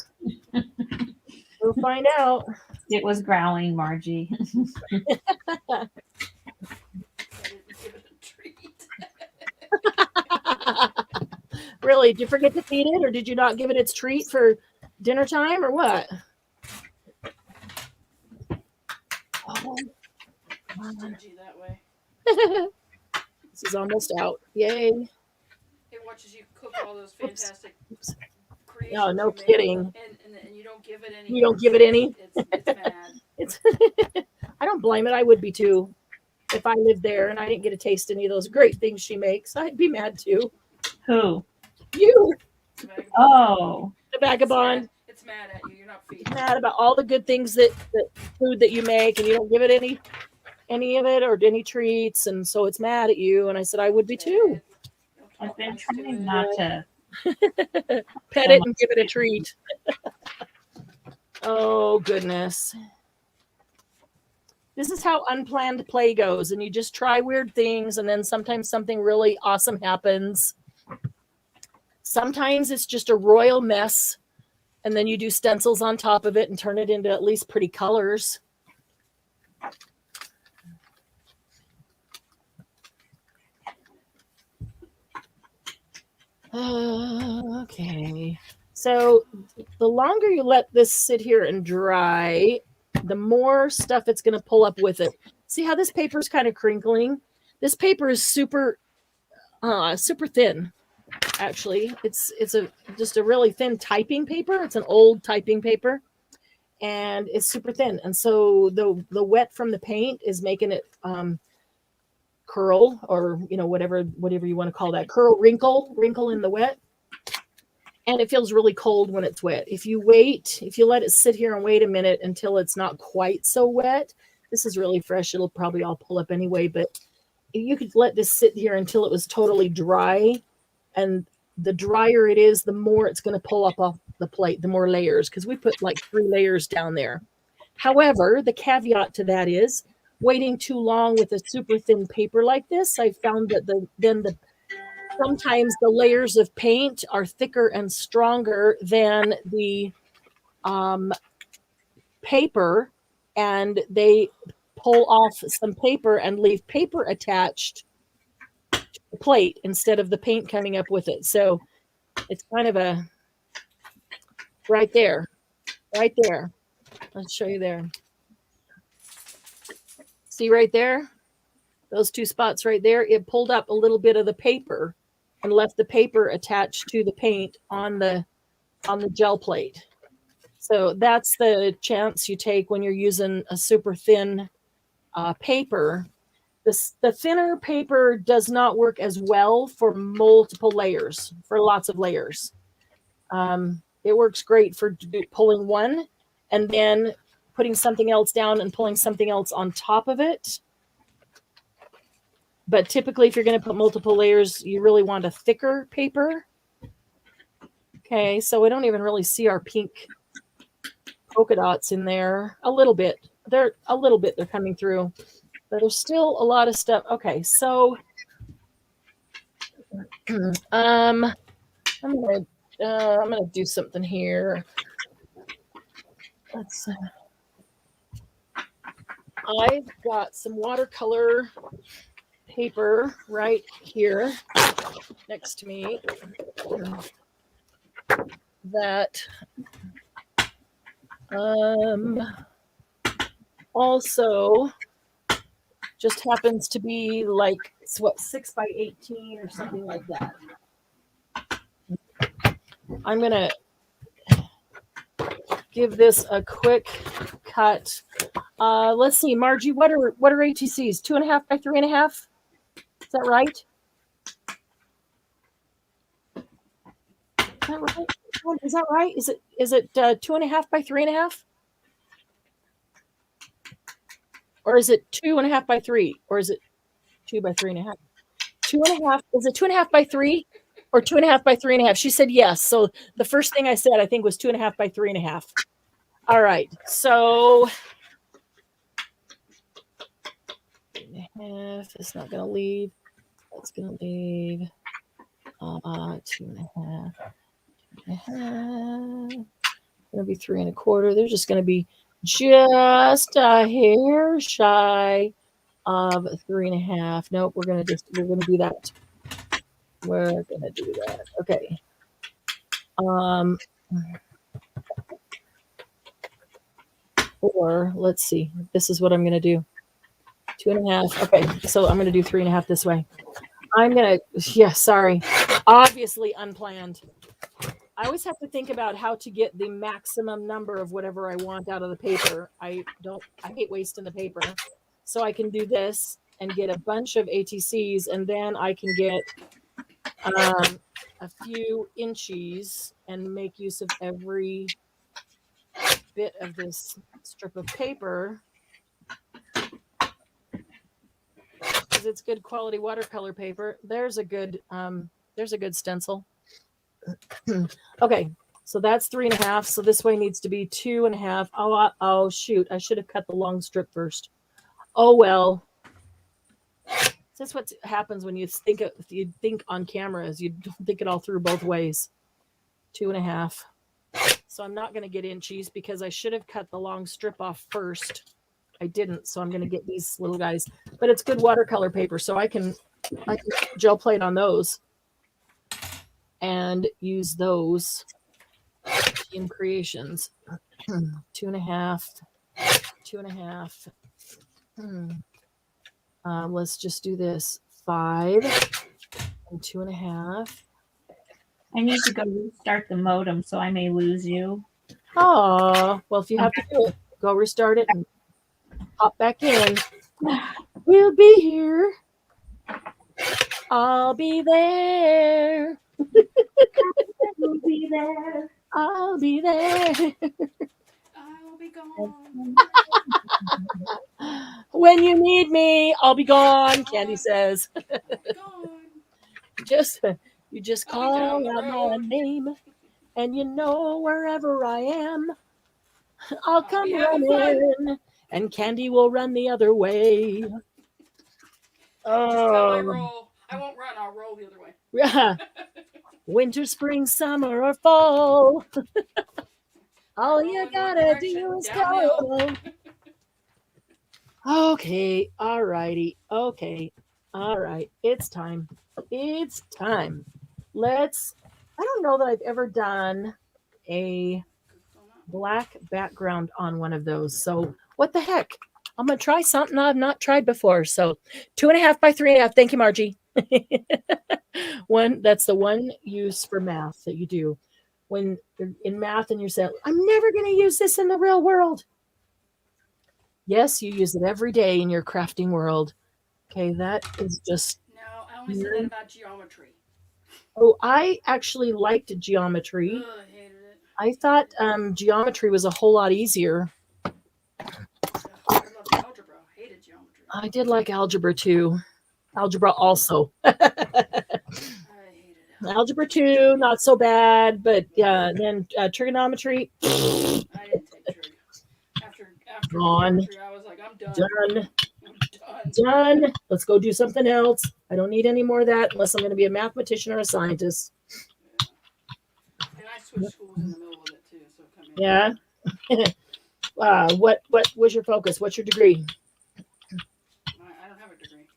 We'll find out. It was growling, Margie. I didn't give it a treat. Really? Did you forget to feed it, or did you not give it its treat for dinner time, or what? Oh, Stingy that way. this is almost out. Yay! It watches you cook all those fantastic creations. No, no you make, kidding. And you don't give it any. You don't give it any? It's mad. It's I don't blame it. I would be too. If I lived there and I didn't get to taste any of those great things she makes, I'd be mad too. Who? You, Oh. the vagabond. It's mad at you. You're not feeding. It's mad about all the good things that food that you make, and you don't give it any of it or any treats, and so it's mad at you. And I said I would be too. I've been trying not to. Pet it and give it a treat. Oh goodness. This is how unplanned play goes, and you just try weird things, and then sometimes something really awesome happens. Sometimes it's just a royal mess, and then you do stencils on top of it and turn it into at least pretty colors. Okay. So the longer you let this sit here and dry, the more stuff it's going to pull up with it. See how this paper is kind of crinkling? This paper is super thin. Actually, it's just a really thin typing paper. It's an old typing paper, and it's super thin. And so the wet from the paint is making it curl, or whatever you want to call that, curl, wrinkle in the wet. And it feels really cold when it's wet. If you let it sit here and wait a minute until it's not quite so wet, this is really fresh. It'll probably all pull up anyway, but you could let this sit here until it was totally dry. And the drier it is, the more it's going to pull up off the plate, the more layers, because we put like 3 layers down there. However, the caveat to that is waiting too long with a super thin paper like this. I found that sometimes the layers of paint are thicker and stronger than the paper, and they pull off some paper and leave paper attached to the plate instead of the paint coming up with it. So it's kind of a right there. Let's show you there. See right there? Those 2 spots right there, it pulled up a little bit of the paper and left the paper attached to the paint on the gel plate. So that's the chance you take when you're using a super thin paper. The thinner paper does not work as well for multiple layers, for lots of layers. It works great for pulling one and then putting something else down and pulling something else on top of it. But typically, if you're going to put multiple layers, you really want a thicker paper. Okay, so we don't even really see our pink polka dots in there. A little bit. They're coming through, but there's still a lot of stuff. Okay, so I'm gonna do something here. Let's. I've got some watercolor paper right here next to me that also just happens to be like 6x18 or something like that. I'm gonna give this a quick cut. Let's see, Margie, what are ATCs? 2.5 by 3.5? Is that right? Is that right? Is it 2.5 by 3.5? Or is it 2.5 by 3? Or is it 2 by 3.5? 2.5. Is it 2.5 by 3 or 2.5 by 3.5? She said yes. So the first thing I said, I think, was 2.5 by 3.5. All right. So 3.5. It's not going to leave. It's going to leave 2.5. 2.5. Going to be 3.25. They're just going to be just a hair shy of 3.5. Nope, we're gonna do that. We're gonna do that. Okay. Or let's see. This is what I'm gonna do. 2.5. Okay, so I'm gonna do 3.5 this way. Sorry. Obviously unplanned. I always have to think about how to get the maximum number of whatever I want out of the paper. I hate wasting the paper. So I can do this and get a bunch of ATCs, and then I can get a few inchies and make use of every bit of this strip of paper because it's good quality watercolor paper. There's a good stencil. Okay, so that's 3.5. So this way needs to be 2.5. Oh shoot! I should have cut the long strip first. Oh well. That's what happens when you think on camera is you don't think it all through both ways. 2.5. So I'm not going to get inchies because I should have cut the long strip off first. I didn't, so I'm going to get these little guys. But it's good watercolor paper, so I can gel plate on those and use those in creations. 2.5. 2.5. Let's just do this. 5 and 2.5. I need to go restart the modem, so I may lose you. Oh, well, if you have to do it, go restart it and hop back in. We'll be here. I'll be there. We'll be there. I'll be there. I'll be gone. When you need me, I'll be gone, Candy says. Gone. You just I'll be call down the out my road. name, and you know wherever I am, I'll come be having running, and Candy will run the other way. That's how I Oh, roll. I won't run. I'll roll the other way. yeah. Winter, spring, summer, or fall. All you Rolling gotta one do direction, is downhill. go. Okay, all righty. Okay, all right. It's time. It's time. I don't know that I've ever done a black background on one of those. So what the heck? I'm going to try something I've not tried before. So 2.5 by 3.5. Thank you, Margie. That's the one use for math that you do when you're in math and you're saying, I'm never going to use this in the real world. Yes, you use it every day in your crafting world. Okay, that is just. No, I only said that about geometry. Oh, I actually liked geometry. Ugh, I hated it. I thought geometry was a whole lot easier. Ugh, I loved algebra. I hated geometry. I did like algebra too. Algebra also. I hated Algebra 2, not so bad, but then trigonometry. I didn't take trig. After Gone. geometry, I was like, I'm done. Done. I'm done. Done. Let's go do something else. I don't need any more of that unless I'm going to be a mathematician or a scientist. Yeah. And I switched schools in the middle of it too, so come in. Yeah. What was your focus? What's your degree? I don't have a degree.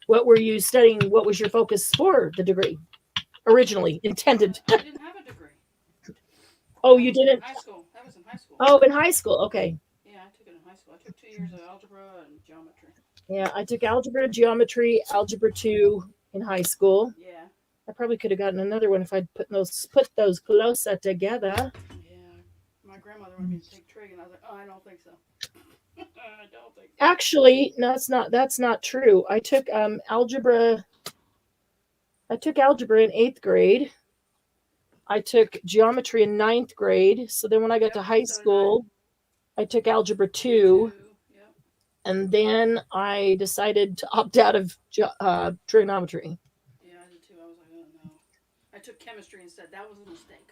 What were you studying? What was your focus for the degree? Originally intended. I didn't have a degree. Oh, you didn't? In high school. That was in high school. Oh, in high school. Okay. Yeah, I took it in high school. I took 2 years of algebra and geometry. Yeah, I took algebra, geometry, algebra 2 in high school. Yeah. I probably could have gotten another one if I'd put those closer together. Yeah. My grandmother wanted me to take trig, and I was like, oh, I don't think so. I don't think so. Actually, no, that's not true. I took algebra. I took algebra in 8th grade. I took geometry in 9th grade. So then when I got to high school, I took algebra 2. Yep. And then I decided to opt out of trigonometry. Yeah, I did too. I was like, oh no. I took chemistry instead. That was a mistake.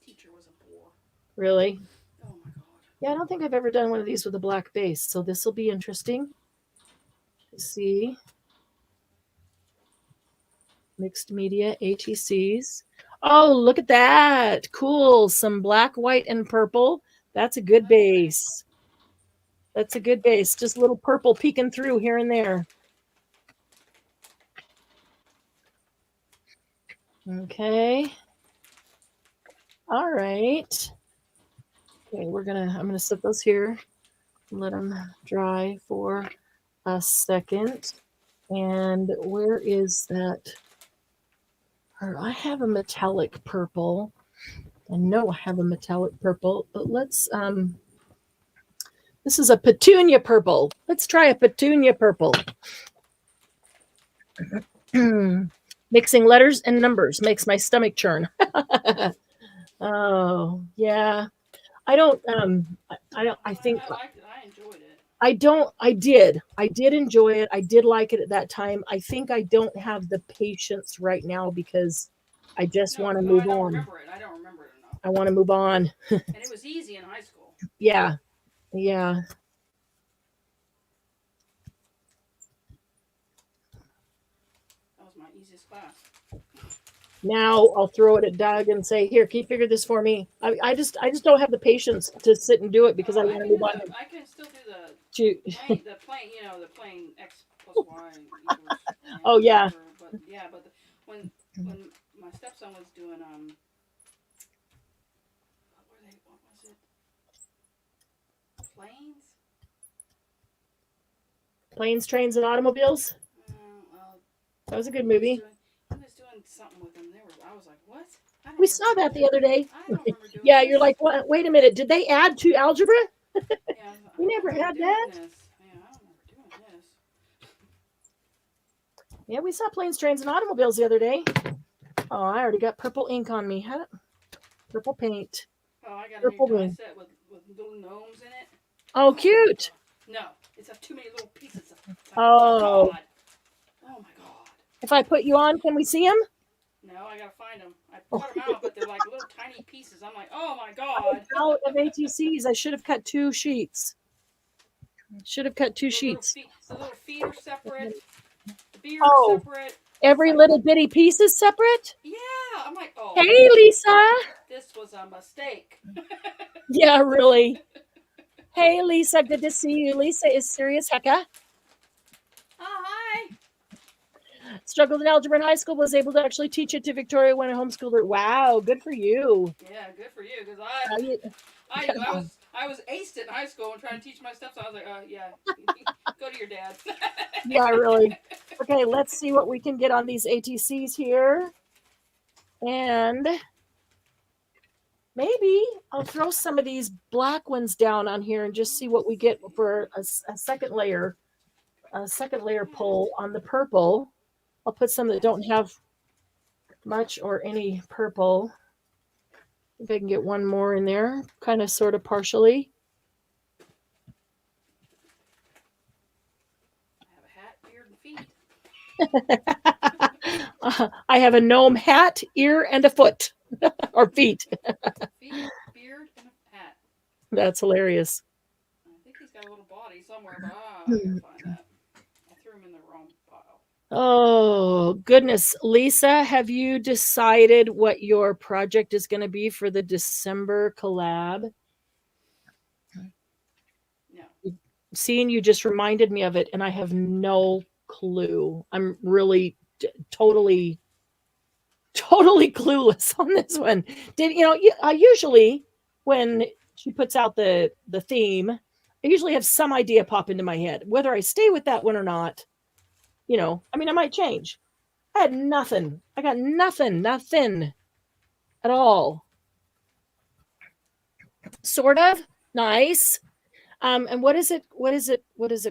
Teacher was a bore. Really? Oh my god. Yeah, I don't think I've ever done one of these with a black base. So this will be interesting. Let's see. Mixed media, ATCs. Oh, look at that. Cool. Some black, white, and purple. That's a good base. That's a good base. Just a little purple peeking through here and there. Okay. All right. Okay, I'm gonna set those here. Let them dry for a second. And where is that? I have a metallic purple. I know I have a metallic purple, but let's this is a petunia purple. Let's try a petunia purple. Mixing letters and numbers makes my stomach churn. Oh, yeah. I think I liked it. I enjoyed it. I did enjoy it. I did like it at that time. I think I don't have the patience right now because I just want to move on. I don't remember it enough. I want to move on. And it was easy in high school. Yeah. Yeah. That was my easiest class. Now I'll throw it at Doug and say, "Here, can you figure this for me?" I just don't have the patience to sit and do it because I want to move on. I can still do the plane, the plane X plus Y equals. Oh yeah. But yeah, but when my stepson was doing what was it? Planes, Trains, and Automobiles. Well, That was a good movie. He was doing something with them. I was like, what? We saw that the other day. I don't remember doing Yeah, this. you're like, what? Wait a minute. Did they add to algebra? Yeah, We never had that. Yeah, I don't remember doing this. Yeah, we saw Planes, Trains, and Automobiles the other day. Oh, I already got purple ink on me. Purple paint. Oh, I got Purple a new die ring. set with little gnomes in it. Oh, cute. No, it's too many little pieces. Oh. God. Oh my god. If I put you on, can we see them? No, I gotta find them. I cut them out, but they're like little tiny pieces. I'm like, oh my god. Out of ATCs, I should have cut 2 sheets. The little feet are separate. The beard Oh. is separate. Every little bitty piece is separate? Yeah, I'm like, oh. Hey, Lisa. This was a mistake. Yeah, really. Hey, Lisa. Good to see you. Lisa is serious hecka. Oh, hi. Struggled in algebra in high school, was able to actually teach it to Victoria when I homeschooled her. Wow, good for you. Yeah, good for you, because I was aced it in high school and trying to teach my stuff, so I was like, yeah, go to your dad. Yeah, really. Okay, let's see what we can get on these ATCs here. And maybe I'll throw some of these black ones down on here and just see what we get for a second layer pull on the purple. I'll put some that don't have much or any purple. If I can get one more in there, kind of sort of partially. I have a hat, beard, and feet. I have a gnome hat, ear, and a foot or feet. Feet, beard, and a hat. That's hilarious. I think he's got a little body somewhere, but I gotta find that. I threw him in the wrong pile. Oh, goodness. Lisa, have you decided what your project is going to be for the December collab? No. Seeing you just reminded me of it, and I have no clue. I'm really totally clueless on this one. I usually, when she puts out the theme, I usually have some idea pop into my head. Whether I stay with that one or not, I might change. I had nothing. I got nothing at all. Sort of nice. And what is it? What is it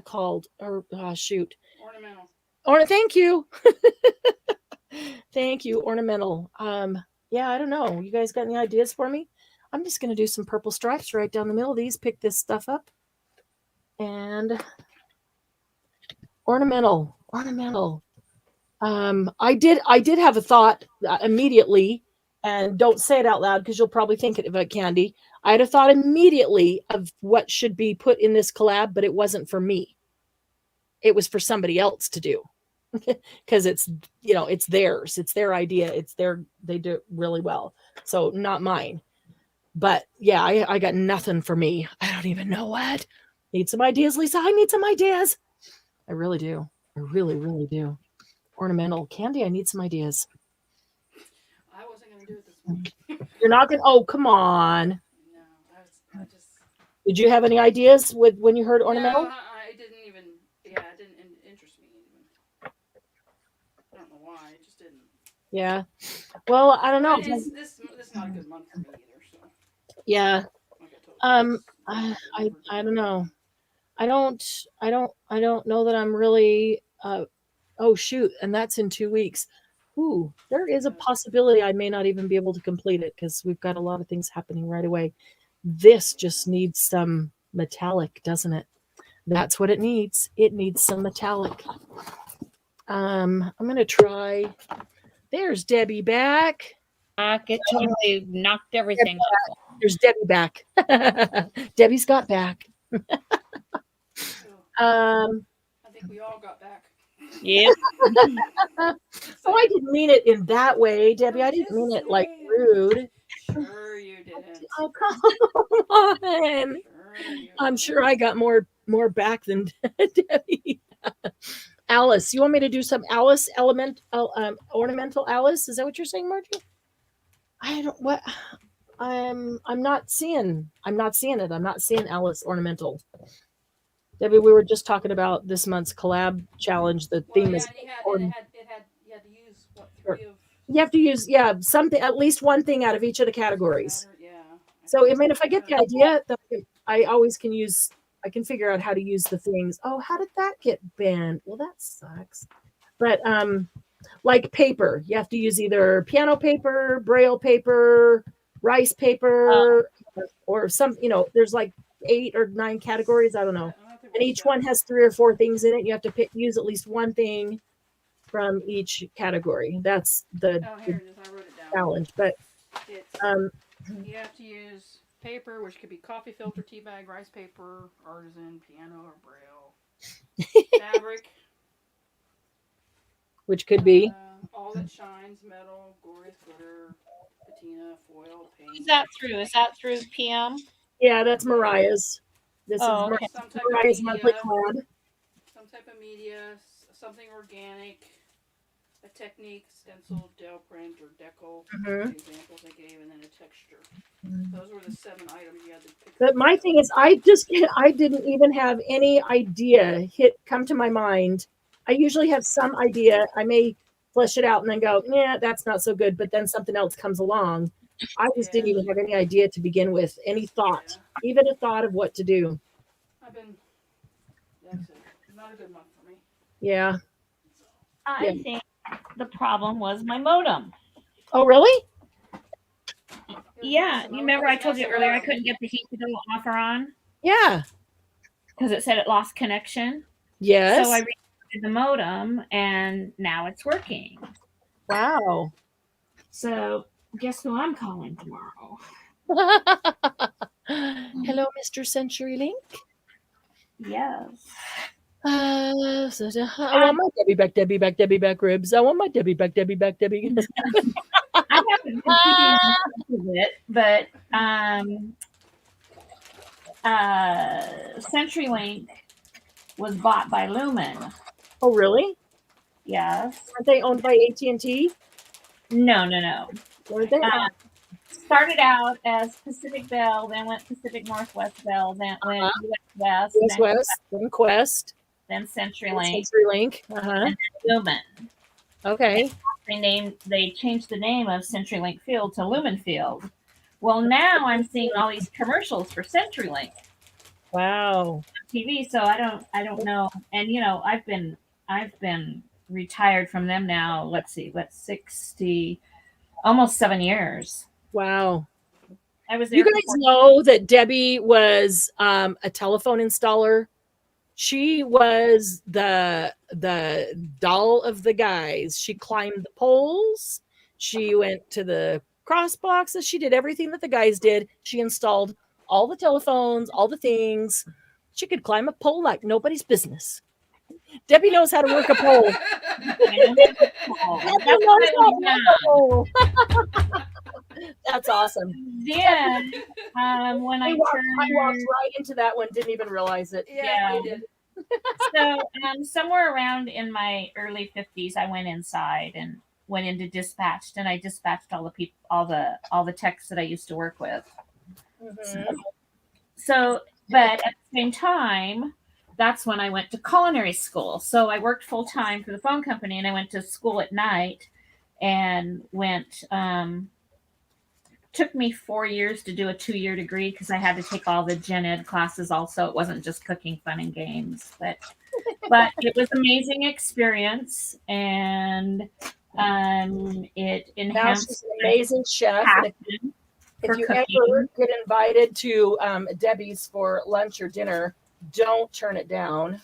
called? Or shoot. Ornamental. Thank you. Thank you. Ornamental. Yeah, I don't know. You guys got any ideas for me? I'm just going to do some purple stripes right down the middle of these, pick this stuff up. And ornamental. I did have a thought immediately, and don't say it out loud because you'll probably think it about Candy. I had a thought immediately of what should be put in this collab, but it wasn't for me. It was for somebody else to do. Because it's theirs. It's their idea. They do it really well. So not mine. But yeah, I got nothing for me. I don't even know what. Need some ideas, Lisa. I need some ideas. I really do. I really, really do. Ornamental. Candy, I need some ideas. I wasn't going to do it this morning. You're not going to? Oh, come on. No, I just... Did you have any ideas when you heard ornamental? No, I didn't even... Yeah, it didn't interest me even. I don't know why. It just didn't. Yeah. Well, I don't know. This is not a good month for me either, so... Yeah. I don't know. I don't know that I'm really oh shoot, and that's in 2 weeks. Ooh, there is a possibility I may not even be able to complete it because we've got a lot of things happening right away. This just needs some metallic, doesn't it? That's what it needs. It needs some metallic. I'm gonna try. There's Debbie back. It totally knocked everything off. There's Debbie back. Debbie's got back. I think we all got back. Yeah. Oh, I didn't mean it in that way, Debbie. I didn't mean it like rude. Sure you didn't. Oh, come on. I'm sure I got more back than Debbie. Alice, you want me to do some Alice ornamental Alice? Is that what you're saying, Margie? I don't what I'm not seeing it. I'm not seeing Alice ornamental. Debbie, we were just talking about this month's collab challenge. The theme is you had to use what, 3 of... You have to use something, at least one thing out of each of the categories. Yeah. So if I get the idea, I always can use. I can figure out how to use the things. Oh, how did that get banned? Well, that sucks. But like paper, you have to use either piano paper, braille paper, rice paper, or some. There's like 8 or 9 categories. I don't know. And each one has 3 or 4 things in it. You have to use at least one thing from each category. That's the Here it is. I wrote it down. challenge. But you have to use paper, which could be coffee filter, tea bag, rice paper, artisan, piano, or braille. Fabric, which could be all that shines, metal, glorious glitter, patina, foil, paint. Is that through PM? Yeah, that's Mariah's. This is okay. Mariah's monthly collab. Some type of media, something organic, a technique, stencil, Dell print, or decal. The examples I gave, and then a texture. Those were the 7 items you had to pick. But my thing is, I didn't even have any idea come to my mind. I usually have some idea. I may flesh it out and then go, yeah, that's not so good. But then something else comes along. I just didn't even have any idea to begin with, any thought, even a thought of what to do. That's not a good month for me. Yeah. I think the problem was my modem. Oh, really? Yeah. You remember I told you earlier I couldn't get the heat to go off or on? Yeah. Because it said it lost connection. Yes. So I restarted the modem and now it's working. Wow. So guess who I'm calling tomorrow? Hello, Mr. CenturyLink. Yes. I want my Debbie back ribs. I want my Debbie back. I haven't been keeping up with it, but CenturyLink was bought by Lumen. Oh, really? Yes. Aren't they owned by AT&T? No. Were they? Started out as Pacific Bell, then went Pacific Northwest Bell, then went US West, then Quest, then CenturyLink, CenturyLink. and then Lumen. Okay. They changed the name of CenturyLink Field to Lumen Field. Well, now I'm seeing all these commercials for CenturyLink Wow. on TV, so I don't know. And I've been retired from them now. Let's see, 60, almost 7 years. Wow. I was there. You guys know that Debbie was a telephone installer. She was the doll of the guys. She climbed the poles. She went to the cross boxes. She did everything that the guys did. She installed all the telephones, all the things. She could climb a pole like nobody's business. Debbie knows how to work a pole. That's awesome. Then when I walked right into that one, didn't even realize it. Yeah, you did. So somewhere around in my early 50s, I went inside and went into dispatched, and I dispatched all the people, all the techs that I used to work with. Mm-hmm. So, but at the same time, that's when I went to culinary school. So I worked full time for the phone company, and I went to school at night, and went. Took me 4 years to do a 2-year degree because I had to take all the gen ed classes also. It wasn't just cooking, fun, and games, but it was an amazing experience, and it enhanced. Now she's an amazing chef. If you cooking. ever get invited to Debbie's for lunch or dinner, don't turn it down.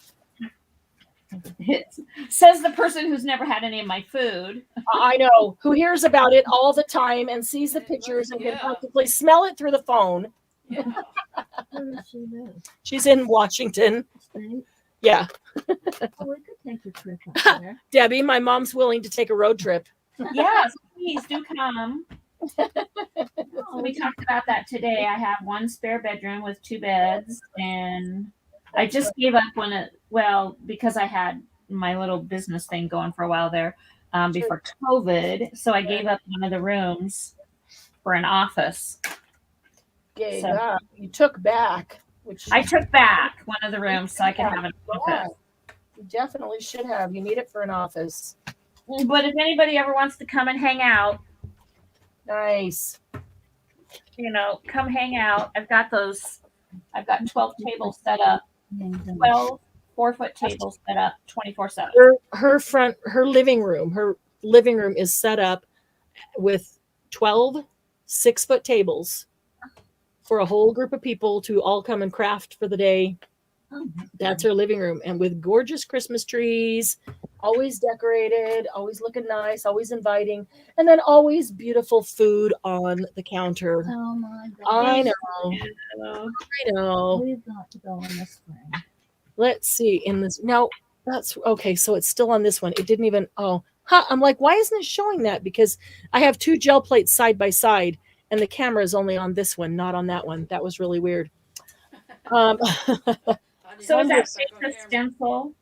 It says the person who's never had any of my food. I know, who hears about it all the time and sees the pictures and can practically smell it through the phone. Yeah. Where does she live? She's in Washington. State? Yeah. Oh, we could take a trip up there. Debbie, my mom's willing to take a road trip. Yes, please do come. We talked about that today. I have one spare bedroom with 2 beds, and I just gave up because I had my little business thing going for a while there before COVID. So I gave up one of the rooms for an office. Yeah, you took back. I took back one of the rooms so I could have an office. You definitely should have. You need it for an office. But if anybody ever wants to come and hang out, nice. Come hang out. I've got 12 tables set up. 12 4-foot tables set up 24/7. Her living room is set up with 12 6-foot tables for a whole group of people to all come and craft for the day. That's her living room, and with gorgeous Christmas trees, always decorated, always looking nice, always inviting, and then always beautiful food on the counter. Oh my God. I know. We've got to go in the spring. Let's see in this. No, that's okay. So it's still on this one. It didn't even. I'm like, why isn't it showing that? Because I have 2 gel plates side by side, and the camera is only on this one, not on that one. That was really weird. So is that face a stencil?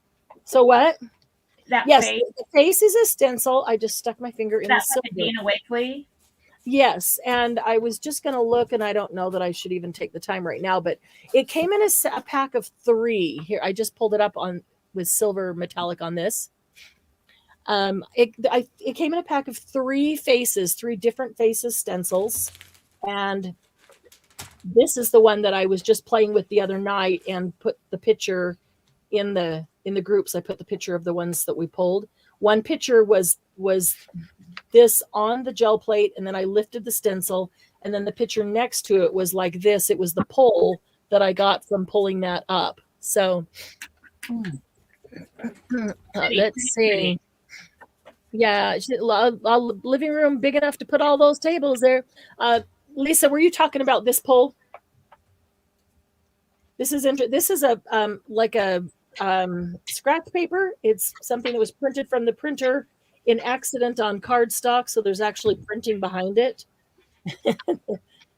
So what? Yes, face? the face is a stencil. I just stuck my finger in the That's like a silver. Dana Wakely? Yes, and I was just going to look, and I don't know that I should even take the time right now, but it came in a pack of 3. Here, I just pulled it up with silver metallic on this. It came in a pack of 3 different faces stencils, and this is the one that I was just playing with the other night and put the picture in the groups. I put the picture of the ones that we pulled. One picture was this on the gel plate, and then I lifted the stencil, and then the picture next to it was like this. It was the pole that I got from pulling that up. So let's see. Yeah, a living room big enough to put all those tables there. Lisa, were you talking about this pole? This is a like a scratch paper. It's something that was printed from the printer in accident on cardstock, so there's actually printing behind it.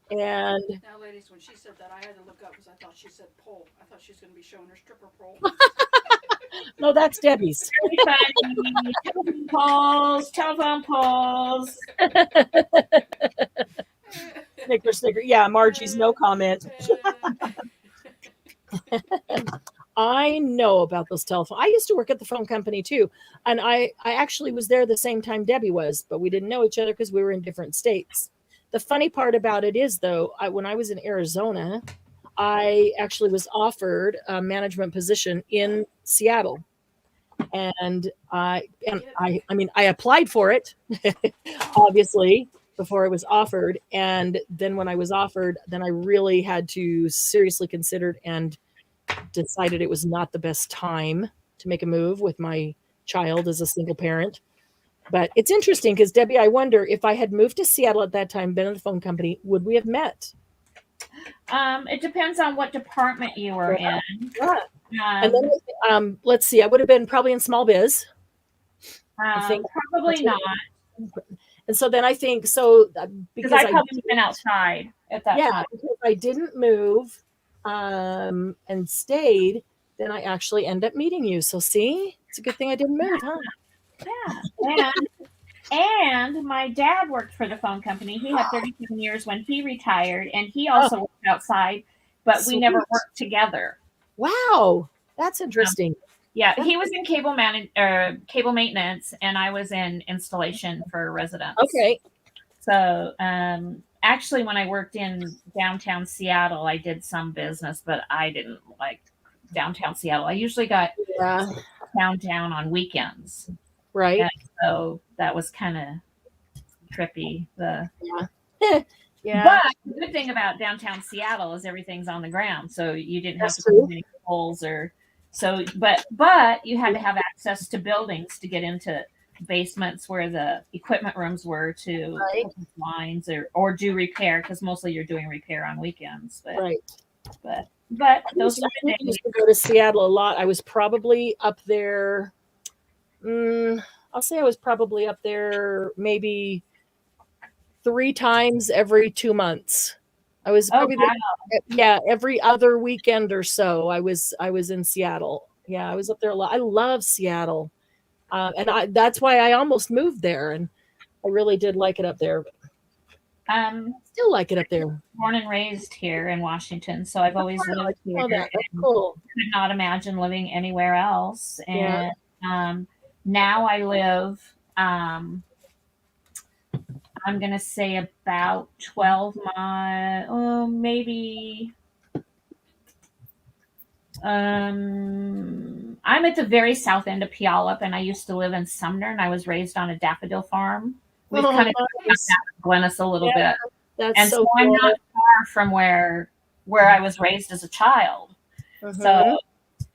And Now, ladies, when she said that, I had to look up because I thought she said pole. I thought she was going to be showing her stripper pole. no, that's Debbie's. Telephone poles. Snicker. Yeah, Margie's no comment. I know about those telephones. I used to work at the phone company too. And I actually was there the same time Debbie was, but we didn't know each other because we were in different states. The funny part about it is, though, when I was in Arizona, I actually was offered a management position in Seattle. And I applied for it, obviously, before I was offered. And then when I was offered, then I really had to seriously consider it and decided it was not the best time to make a move with my child as a single parent. But it's interesting because, Debbie, I wonder if I had moved to Seattle at that time, been at the phone company, would we have met? It depends on what department you were in. Yeah. And then, let's see, I would have been probably in small biz. I think probably not. And so then I think so because I probably been outside at that time. Because I didn't move and stayed, then I actually end up meeting you. So see, it's a good thing I didn't move, huh? Yeah. And my dad worked for the phone company. He had 37 years when he retired, and he also worked outside, but we never worked together. Wow, that's interesting. Yeah, he was in cable maintenance, and I was in installation for residents. Okay. So actually, when I worked in downtown Seattle, I did some business, but I didn't like downtown Seattle. I usually got downtown on weekends. Right. And so that was kind of trippy. Yeah. But the good thing about downtown Seattle is everything's on the ground, so you didn't have to put any poles or so. But you had to have access to buildings to get into basements where the equipment rooms were to lines or do repair, because mostly you're doing repair on weekends. But those were the days. I used to go to Seattle a lot. I was probably up there. I'll say I was probably up there maybe 3 times every 2 months. I was probably every other weekend or so. I was in Seattle. Yeah, I was up there a lot. I love Seattle, and that's why I almost moved there. And I really did like it up there. Still like it up there. Born and raised here in Washington, so I've always lived here. That's cool. Could not imagine living anywhere else. And now I live, I'm going to say about 12 miles, maybe. I'm at the very south end of Puyallup, and I used to live in Sumner, and I was raised on a daffodil farm. We've kind of Glennis a little bit. And so I'm not far from where I was raised as a child. So,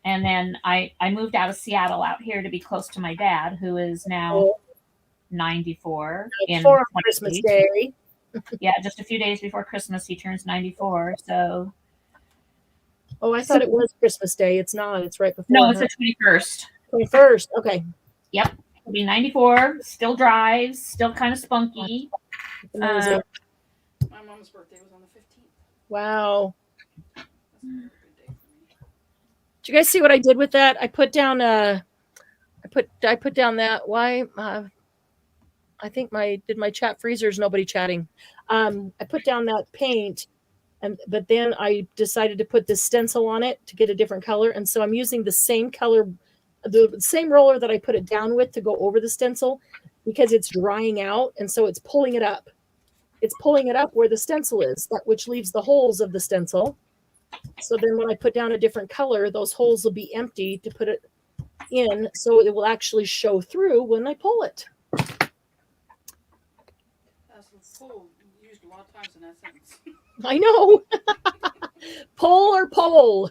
and then I moved out of Seattle out here to be close to my dad, who is now 94 in Christmas Day. Yeah, just a few days before Christmas, he turns 94. So. Oh, I thought it was Christmas Day. It's not. It's right before. No, it's the 21st. 21st. Okay. Yep. He'll be 94. Still drives. Still kind of spunky. My mom's birthday was on the 15th. Wow. That's a very good day for me. Did you guys see what I did with that? I put down I put down that why I think my chat freezers, nobody chatting. I put down that paint, but then I decided to put this stencil on it to get a different color, and so I'm using the same color, the same roller that I put it down with to go over the stencil, because it's drying out, and so it's pulling it up. It's pulling it up where the stencil is, which leaves the holes of the stencil. So then when I put down a different color, those holes will be empty to put it in, so it will actually show through when I pull it. That's pull used a lot of times in that sentence. I know. Pull or pole.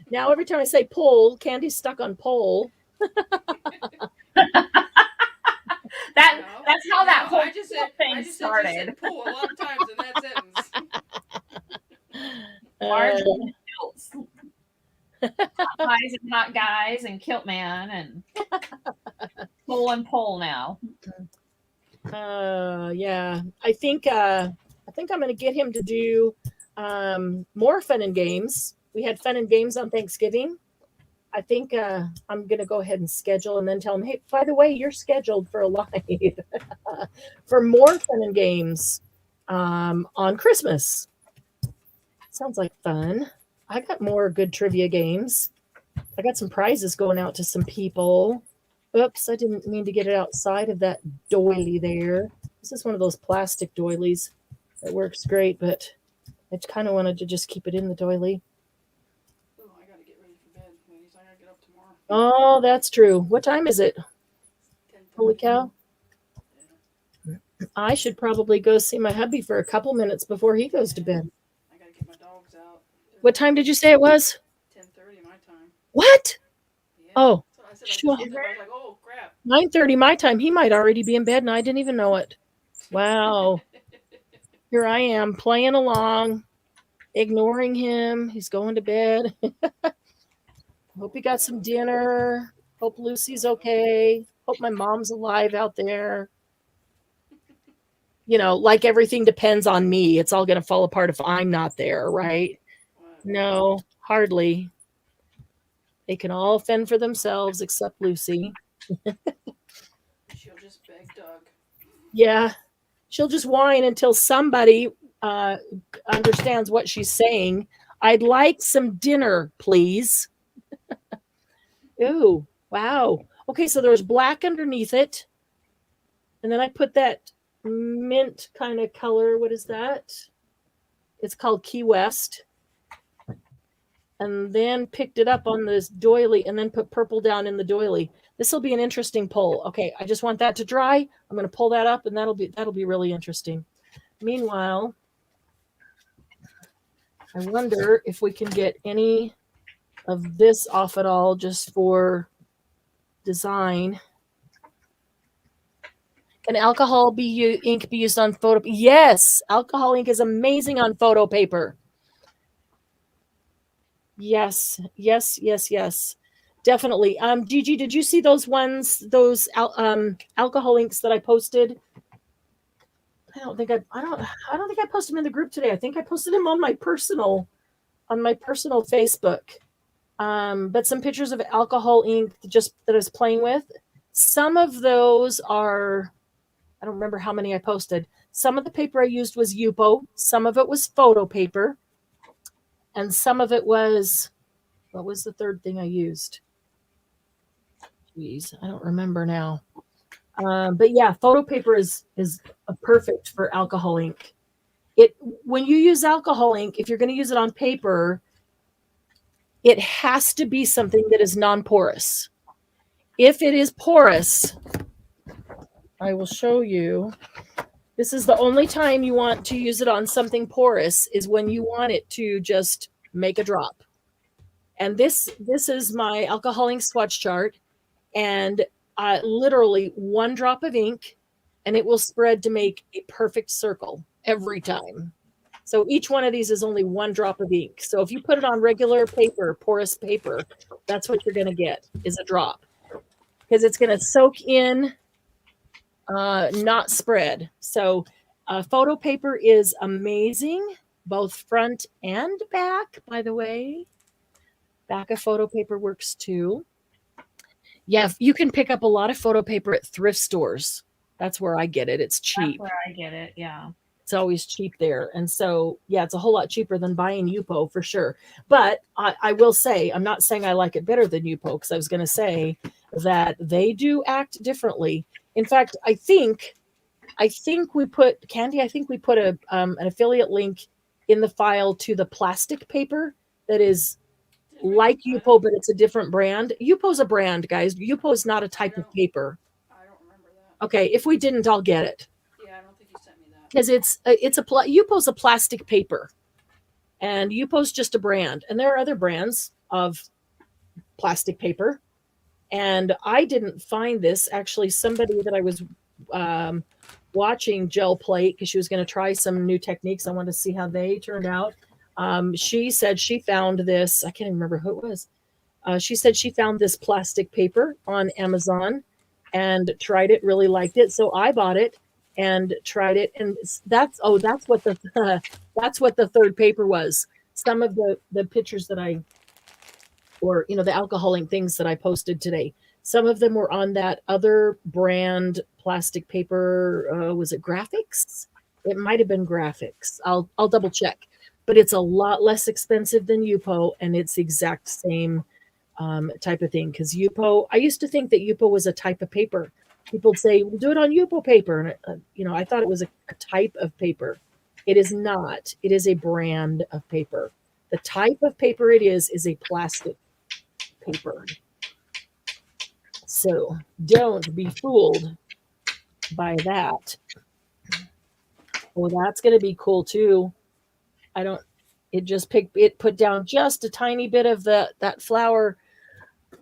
Now every time I say pull, Candy's stuck on pole. That started. Pool a lot of times in that sentence. Marge and Kilts. Hot guys and hot guys and Kilt Man and Pole and Pole now. Yeah. I think I'm gonna get him to do more fun and games. We had fun and games on Thanksgiving. I think I'm gonna go ahead and schedule and then tell him, hey, by the way, you're scheduled for a live for more fun and games on Christmas. Sounds like fun. I got more good trivia games. I got some prizes going out to some people. Oops, I didn't mean to get it outside of that doily there. This is one of those plastic doilies that works great, but I kind of wanted to just keep it in the doily. Oh, I gotta get ready for bed, ladies. I gotta get up tomorrow. Oh, that's true. What time is it? 10:30. Holy cow. Yeah. I should probably go see my hubby for a couple minutes before he goes to bed. I gotta get my dogs out. What time did you say it was? 10:30 my time. What? Yeah. Oh, So I said, sure. I was like, oh crap. 9:30 my time. He might already be in bed and I didn't even know it. Wow. Here I am playing along, ignoring him. He's going to bed. Hope he got some dinner. Hope Lucy's okay. Hope my mom's alive out there. You know, like everything depends on me. It's all going to fall apart if I'm not there, right? What? No, hardly. They can all fend for themselves except Lucy. She'll just beg Doug. Yeah. She'll just whine until somebody understands what she's saying. I'd like some dinner, please. Ooh, wow. Okay, so there's black underneath it. And then I put that mint kind of color. What is that? It's called Key West. And then picked it up on this doily and then put purple down in the doily. This will be an interesting pull. Okay, I just want that to dry. I'm going to pull that up and that'll be really interesting. Meanwhile, I wonder if we can get any of this off at all just for design. Can alcohol ink be used on photo? Yes, alcohol ink is amazing on photo paper. Yes. Definitely. Gigi, did you see those ones, those alcohol inks that I posted? I don't think I posted them in the group today. I think I posted them on my personal Facebook. But some pictures of alcohol ink just that I was playing with. Some of those are, I don't remember how many I posted. Some of the paper I used was Yupo. Some of it was photo paper. And some of it was, what was the third thing I used? Jeez, I don't remember now. But yeah, photo paper is perfect for alcohol ink. When you use alcohol ink, if you're going to use it on paper, it has to be something that is non-porous. If it is porous, I will show you. This is the only time you want to use it on something porous is when you want it to just make a drop. And this is my alcohol ink swatch chart. And literally one drop of ink and it will spread to make a perfect circle every time. So each one of these is only one drop of ink. So if you put it on regular paper, porous paper, that's what you're going to get is a drop because it's going to soak in, not spread. So photo paper is amazing, both front and back, by the way. Back of photo paper works too. Yeah, you can pick up a lot of photo paper at thrift stores. That's where I get it. It's cheap. That's where I get it, yeah. It's always cheap there. And so, yeah, it's a whole lot cheaper than buying Yupo for sure. But I will say, I'm not saying I like it better than Yupo because I was going to say that they do act differently. In fact, I think we put, Candy, I think we put an affiliate link in the file to the plastic paper that is like Yupo, but it's a different brand. Yupo's a brand, guys. Yupo is not a type of paper. I don't remember that. Okay, if we didn't, I'll get it. Yeah, I don't think you sent me that. Because Yupo's a plastic paper, and Yupo's just a brand, and there are other brands of plastic paper. And I didn't find this. Actually, somebody that I was watching gel plate because she was going to try some new techniques. I wanted to see how they turned out. She said she found this. I can't even remember who it was. She said she found this plastic paper on Amazon and tried it, really liked it. So I bought it and tried it. And that's what the that's what the third paper was. Some of the pictures that the alcohol ink things that I posted today. Some of them were on that other brand plastic paper. Was it Graphics? It might have been Graphics. I'll double check. But it's a lot less expensive than Yupo, and it's the exact same type of thing. Because Yupo, I used to think that Yupo was a type of paper. People say, "We'll do it on Yupo paper," and I thought it was a type of paper. It is not. It is a brand of paper. The type of paper it is a plastic paper. So don't be fooled by that. Oh, that's going to be cool too. It put down just a tiny bit of that flower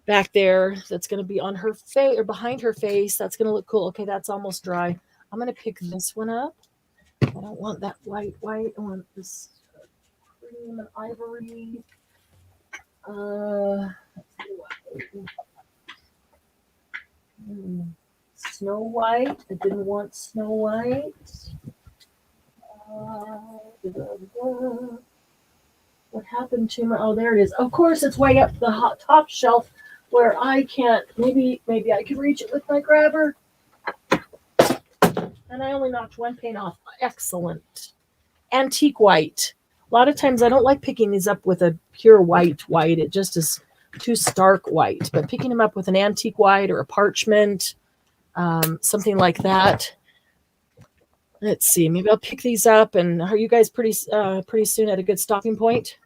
back there. That's going to be on her face or behind her face. That's going to look cool. Okay, that's almost dry. I'm going to pick this one up. I don't want that white. I want this cream and ivory. Snow White. I didn't want Snow White. What happened to my? Oh, there it is. Of course, it's way up the top shelf where I can't. Maybe I could reach it with my grabber. And I only knocked one paint off. Excellent. Antique white. A lot of times I don't like picking these up with a pure white. It just is too stark white. But picking them up with an antique white or a parchment, something like that. Let's see. Maybe I'll pick these up. And are you guys pretty soon at a good stopping point?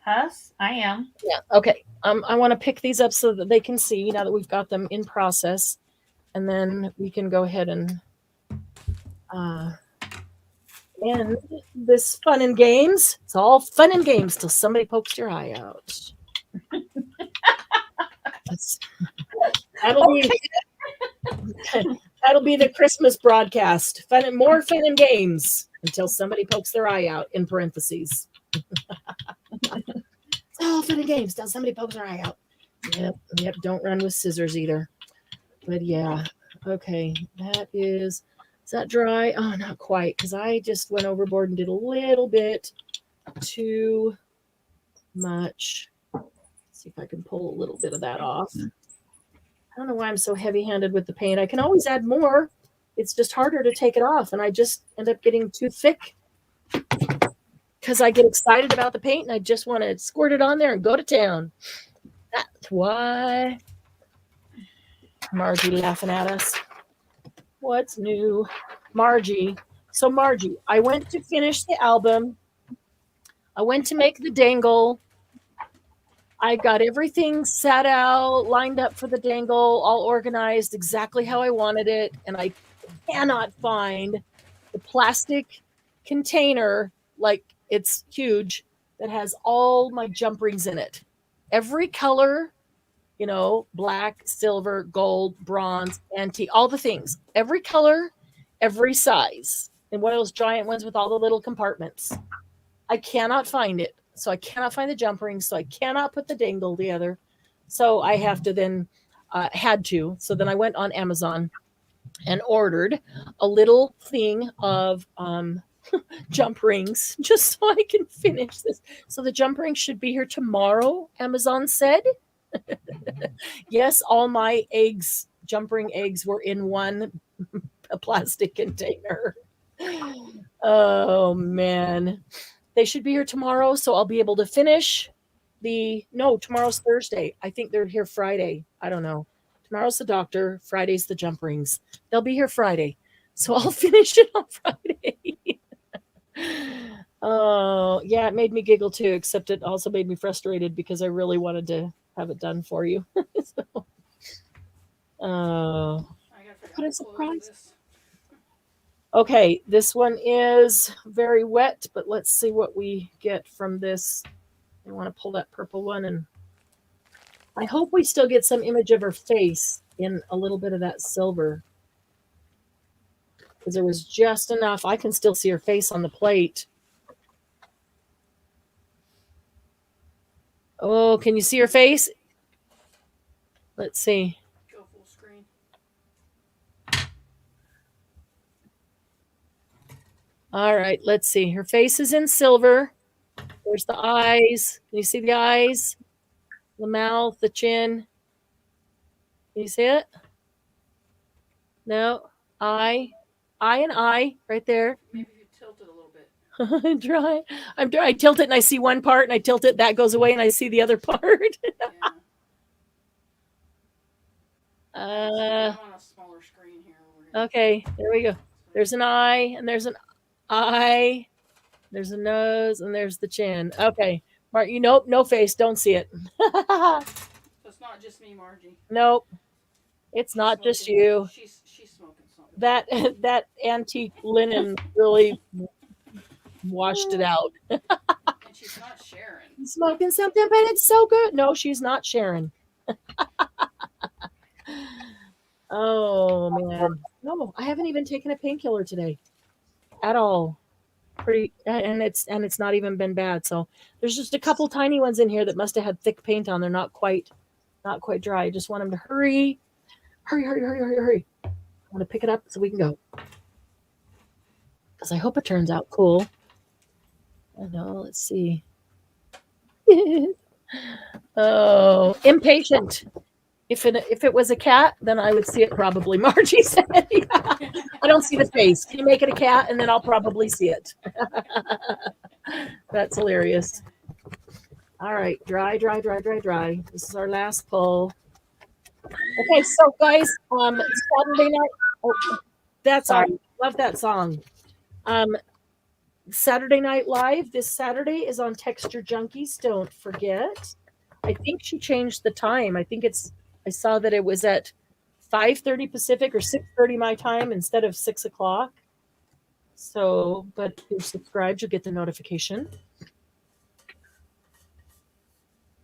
Us? I am. Yeah. Okay. I want to pick these up so that they can see now that we've got them in process, and then we can go ahead and end this fun and games. It's all fun and games till somebody pokes your eye out. That'll be the Christmas broadcast. More fun and games until somebody pokes their eye out, in parentheses. Oh, fun and games till somebody pokes their eye out. Yep. Don't run with scissors either. But yeah. Okay. Is that dry? Oh, not quite, because I just went overboard and did a little bit too much. Let's see if I can pull a little bit of that off. I don't know why I'm so heavy-handed with the paint. I can always add more. It's just harder to take it off, and I just end up getting too thick because I get excited about the paint, and I just want to squirt it on there and go to town. That's why Margie laughing at us. What's new? Margie. So Margie, I went to finish the album. I went to make the dangle. I got everything set out, lined up for the dangle, all organized exactly how I wanted it. And I cannot find the plastic container, like it's huge, that has all my jump rings in it. Every color, black, silver, gold, bronze, antique, all the things. Every color, every size. And one of those giant ones with all the little compartments. I cannot find it. So I cannot find the jump rings. So I cannot put the dangle together. So I have to then, So then I went on Amazon and ordered a little thing of jump rings just so I can finish this. So the jump rings should be here tomorrow, Amazon said. Yes, all my jump ring eggs were in one plastic container. Oh, man. They should be here tomorrow, so I'll be able to finish tomorrow's Thursday. I think they're here Friday. I don't know. Tomorrow's the doctor. Friday's the jump rings. They'll be here Friday. So I'll finish it on Friday. Oh, yeah, it made me giggle too, except it also made me frustrated because I really wanted to have it done for you. So, what a surprise. Okay, this one is very wet, but let's see what we get from this. I want to pull that purple one, and I hope we still get some image of her face. in a little bit of that silver. Because there was just enough. I can still see her face on the plate. Oh, can you see her face? Let's see. Go full screen. All right, let's see. Her face is in silver. There's the eyes. Can you see the eyes? The mouth, the chin. Can you see it? No. Eye and eye right there. Maybe if you tilt it a little bit. Try. I tilt it and I see one part and I tilt it, that goes away and I see the other part. Yeah. I'm on a smaller screen here. Okay, there we go. There's an eye and there's an eye. There's a nose and there's the chin. Okay. Mark, nope, no face. Don't see it. So it's not just me, Margie. Nope. It's not just you. She's smoking something. That antique linen really washed it out. And she's not sharing. Smoking something, but it's so good. No, she's not sharing. Oh man. No, I haven't even taken a painkiller today. At all. And it's not even been bad. So there's just a couple tiny ones in here that must have had thick paint on. They're not quite dry. I just want them to hurry. Hurry. I want to pick it up so we can go. Because I hope it turns out cool. I know, let's see. Oh, impatient. If it was a cat, then I would see it probably. Margie said, I don't see the face. Can you make it a cat? And then I'll probably see it. That's hilarious. All right, dry. This is our last pull. Okay, so guys, Saturday night. Oh, that's all. Love that song. Saturday Night Live this Saturday is on Texture Junkies. Don't forget. I think she changed the time. I saw that it was at 5:30 Pacific or 6:30 my time instead of 6 o'clock. So, but if you're subscribed, you'll get the notification.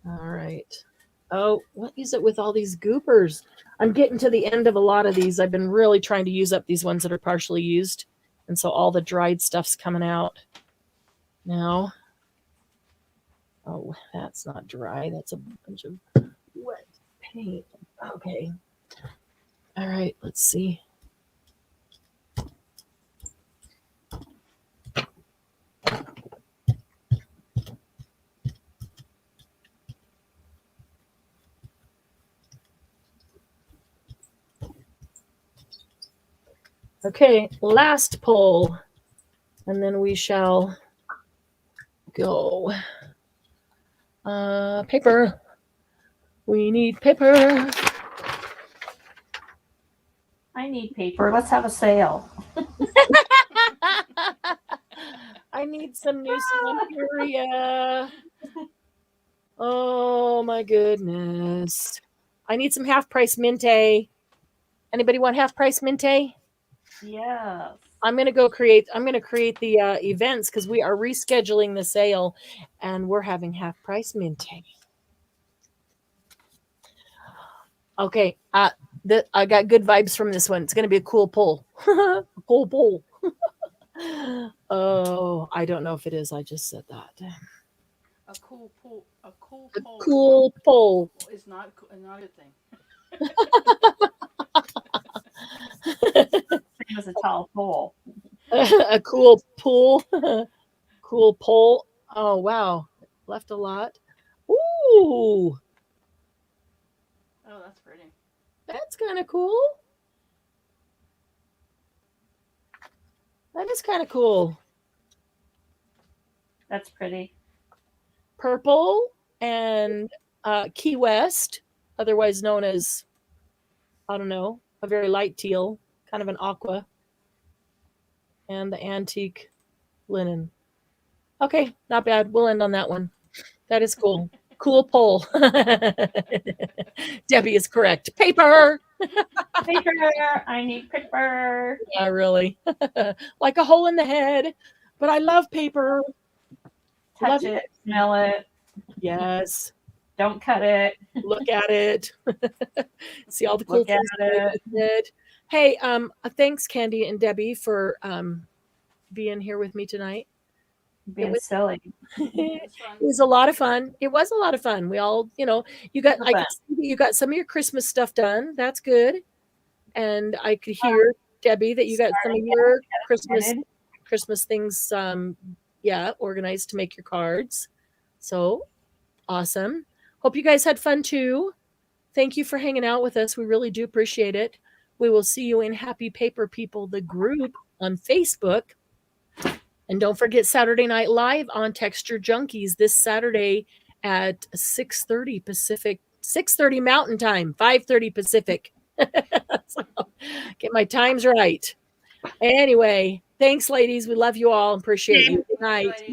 All right. Oh, what is it with all these goopers? I'm getting to the end of a lot of these. I've been really trying to use up these ones that are partially used. And so all the dried stuff's coming out now. Oh, that's not dry. That's a bunch of wet paint. Okay. All right, let's see. Okay, last pull, and then we shall go. Paper. We need paper. I need paper. Let's have a sale. I need some new Santeria. Oh my goodness. I need some half price Minte. Anybody want half price Minte? Yes. I'm gonna create the events because we are rescheduling the sale and we're having half price Minte. Okay, I got good vibes from this one. It's gonna be a cool pull. Cool pull. Oh, I don't know if it is. I just said that. A cool pull. A cool A pull. cool pull. Is not a good thing. It was a tall pole. A cool pool. Cool pole. Oh wow, left a lot. Ooh, Oh, that's pretty. that's kind of cool. That is kind of cool. That's pretty. Purple and Key West, otherwise known as, I don't know, a very light teal, kind of an aqua. And the antique linen. Okay, not bad. We'll end on that one. That is cool. Cool poll. Debbie is correct. Paper. Paper. I need paper. Yeah, really. Like a hole in the head. But I love paper. Touch Love it. Smell it. Yes. Don't cut it. Look at it. See all the cool Look at things that I did. Hey, thanks, Candy and Debbie, for being here with me tonight. Being silly. It It's fun. was a lot of fun. It was a lot of fun. We all, you know, I could see that you got some of your Christmas stuff done. That's good. And I could hear, Debbie, that you got some of your Christmas things, organized to make your cards. So awesome. Hope you guys had fun too. Thank you for hanging out with us. We really do appreciate it. We will see you in Happy Paper People, the group on Facebook. And don't forget Saturday Night Live on Texture Junkies this Saturday at 6:30 Pacific, 6:30 Mountain Time, 5:30 Pacific. So, get my times right. Anyway, thanks, ladies. We love you all. Appreciate you. Good night.